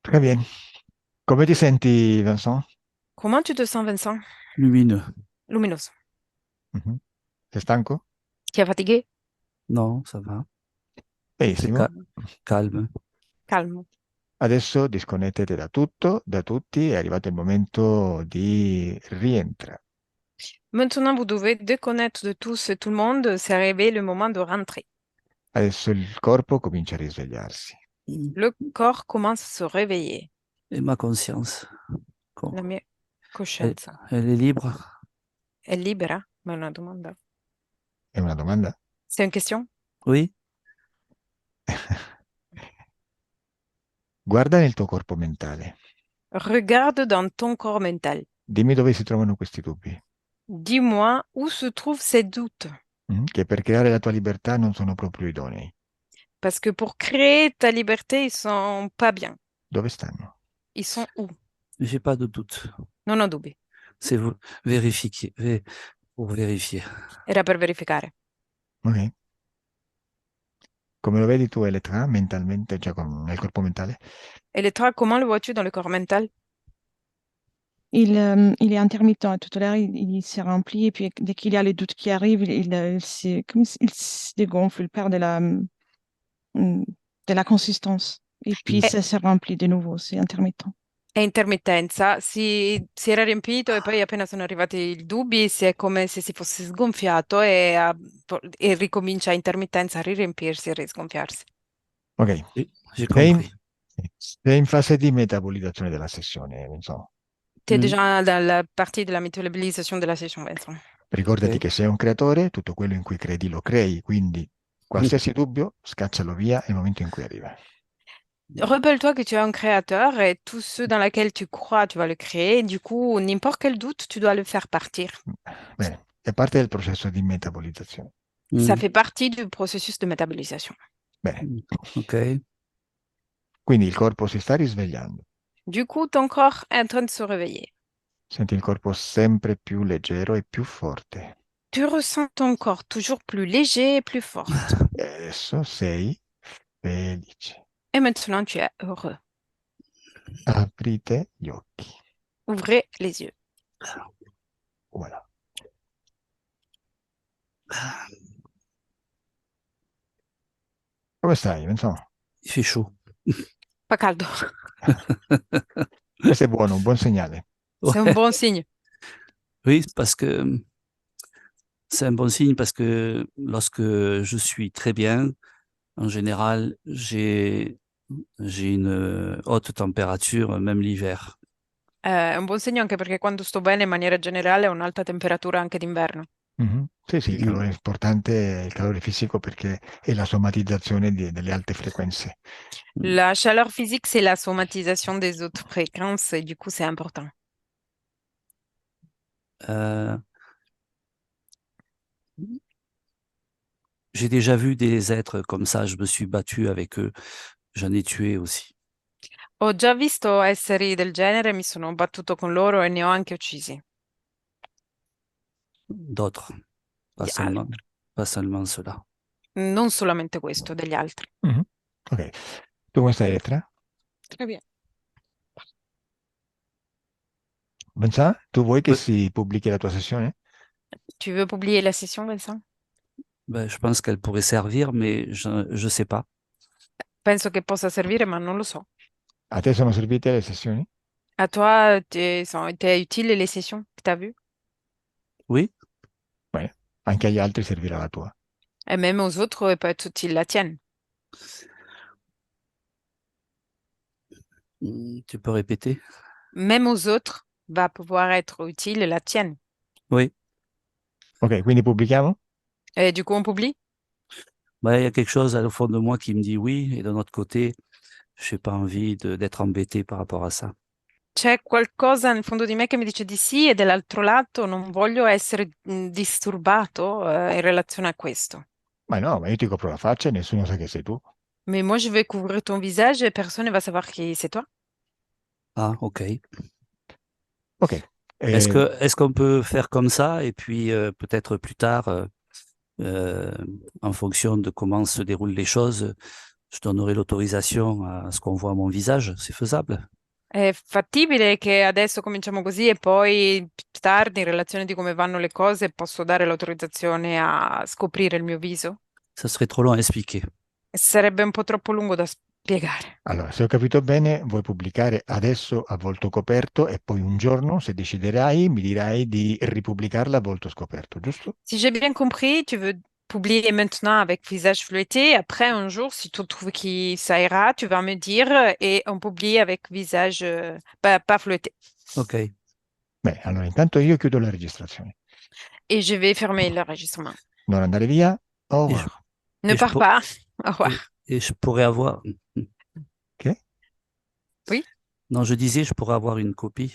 A: Très bien. Come ti senti, Vincent?
C: Comment tu te sens, Vincent?
B: Lumineux.
C: Luminoso.
A: Mhm. Sei stanco?
C: Ti è fatigué?
B: Non, ça va. C'est
A: Benissimo.
B: calme.
C: Calmo.
A: Adesso disconnettete da tutto, da tutti, è arrivato il momento di rientrare.
C: Maintenant, vous devez déconnecter de tous et tout le monde. C'est arrivé le moment de rentrer.
A: Adesso il corpo comincia a risvegliarsi.
C: Le corps commence à se réveiller.
B: Et ma conscience?
C: La mia
B: Elle,
C: coscienza
B: elle est libre?
C: è libera? Ma è una domanda.
A: È una domanda?
C: C'est une question?
B: Oui?
A: Guarda nel tuo corpo mentale.
C: Regarde dans ton corps mental.
A: Dimmi dove si trovano questi dubbi.
C: Dis-moi où se trouvent ces doutes.
A: Che per creare la tua libertà non sono proprio idonei.
C: Parce que pour créer ta liberté, ils sont pas bien.
A: Dove stanno?
C: Ils sont où?
B: J'ai pas de doute.
C: Non ho dubbi.
B: C'est pour vérifier.
C: Era per verificare.
A: Ok. Come lo vedi tu, Elettra, mentalmente, cioè nel corpo mentale?
C: Elettra, comment le vois-tu dans le corps mental?
D: Il est intermittent. Tout à l'heure, il s'est rempli et puis dès qu'il y a les doutes qui arrivent, il se dégonfle, il perd de la consistance. Et puis
C: È,
D: ça se remplit de nouveau, c'est intermittent.
C: è intermittenza, si era riempito e poi appena sono arrivati i dubbi, è come se si fosse sgonfiato e ricomincia a intermittenza a riempirsi e risgonfiarsi.
A: Ok.
B: J'ai
A: Sei in,
B: compris.
A: sei in fase di metabolizzazione della sessione, insomma.
C: Tu es déjà dans la partie de la métabolisation de la session, Vincent.
A: Ricordati
B: Ok.
A: che sei un creatore, tutto quello in cui credi lo crei, quindi qualsiasi dubbio scaccialo via nel momento in cui arriva.
C: Rappelle-toi que tu es un créateur et tout ce dans lequel tu crois, tu vas le créer. Du coup, n'importe quel doute, tu dois le faire partir.
A: Bene, è parte del processo di metabolizzazione.
C: Ça fait partie du processus de métabolisation.
A: Bene,
B: Ok.
A: quindi il corpo si sta risvegliando.
C: Du coup, ton corps est en train de se réveiller.
A: Senti il corpo sempre più leggero e più forte.
C: Tu ressens ton corps toujours plus léger et plus fort.
A: E adesso sei felice.
C: Et maintenant, tu es heureux.
A: Aprite gli occhi.
C: Ouvrez les yeux.
A: Voilà. Come stai, insomma?
B: Il fait chaud.
C: Pas caldo.
A: Questo è buono, un buon segnale.
C: C'est un bon signe.
B: Oui, parce que c'est un bon signe parce que lorsque je suis très bien, en général, j'ai une haute température, même l'hiver.
C: È un buon segno anche perché quando sto bene in maniera generale ho un'alta temperatura anche d'inverno.
A: Mhm. Sì, il calore è importante, il calore fisico perché è la somatizzazione delle alte frequenze.
C: La chaleur physique, c'est la somatisation des autres fréquences et du coup, c'est important.
B: Euh, j'ai déjà vu des êtres comme ça, je me suis battu avec eux, j'en ai tué aussi.
C: Ho già visto esseri del genere, mi sono battuto con loro e ne ho anche uccisi.
B: D'autres. pas
C: Di
B: seulement,
C: altri.
B: pas seulement cela.
C: Non solamente questo, degli altri.
A: Mhm. Ok. ¿Tú cómo estás, Elettra?
D: Très bien.
A: Vincent, tu vuoi che
B: Oui.
A: si pubblichi la tua sessione?
C: Tu veux publier la session, Vincent?
B: Ben, je pense qu'elle pourrait servir, mais je sais pas.
C: Penso che possa servire, ma non lo so.
A: A te sono servite le sessioni?
C: À toi, sont été utiles les sessions que tu as vues?
B: Oui,
A: Bene, anche agli altri servirà la tua.
C: Et même aux autres, elle peut être utile la tienne.
B: tu peux répéter?
C: Même aux autres va pouvoir être utile la tienne.
B: Oui.
A: Ok, quindi pubblichiamo?
C: Et du coup, on publie?
B: Ben, il y a quelque chose au fond de moi qui me dit oui, et d'un autre côté, je n'ai pas envie d'être embêté par rapport à ça.
C: C'è qualcosa nel fondo di me che mi dice di sì e dall'altro lato non voglio essere disturbato in relazione a questo.
A: Ma no, ma io ti copro la faccia e nessuno sa che sei tu.
C: Mais moi, je vais couvrir ton visage et personne ne va savoir qui c'est toi.
B: Ah, ok.
A: Ok.
B: Est-ce qu'on peut faire comme ça et puis peut-être plus tard, en fonction de comment se déroulent les choses, je donnerai l'autorisation à ce qu'on voit mon visage. C'est faisable?
C: È fattibile che adesso cominciamo così e poi più tardi, in relazione di come vanno le cose, posso dare l'autorizzazione a scoprire il mio viso?
B: Ça serait trop long à expliquer.
C: Sarebbe un po' troppo lungo da spiegare.
A: Allora, se ho capito bene, vuoi pubblicare adesso a volto coperto e poi un giorno, se deciderai, mi dirai di ripubblicarla a volto scoperto, giusto?
C: Si j'ai bien compris, tu veux publier maintenant avec visage flouetté. Après, un jour, si tu trouves que ça ira, tu vas me dire et on publie avec visage pas flouetté.
B: Ok.
A: Bene, allora intanto io chiudo la registrazione.
C: Et je vais fermer l'enregistrement.
A: Non andare via. Au
B: Et je,
A: revoir.
C: Ne
B: et je
C: pars
B: pour-
C: pas. Au revoir.
B: et je pourrais avoir...
A: Ok?
C: Oui?
B: Non, je disais, je pourrais avoir une copie.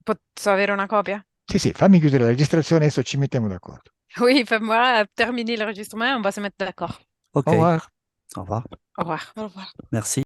C: Posso avere una copia?
A: Sì, fammi chiudere la registrazione, adesso ci mettiamo d'accordo.
C: Oui, fais-moi terminer l'enregistrement, on va se mettre d'accord.
B: Ok.
A: Au revoir.
B: Au revoir.
C: Au revoir.
D: Au revoir.
B: Merci.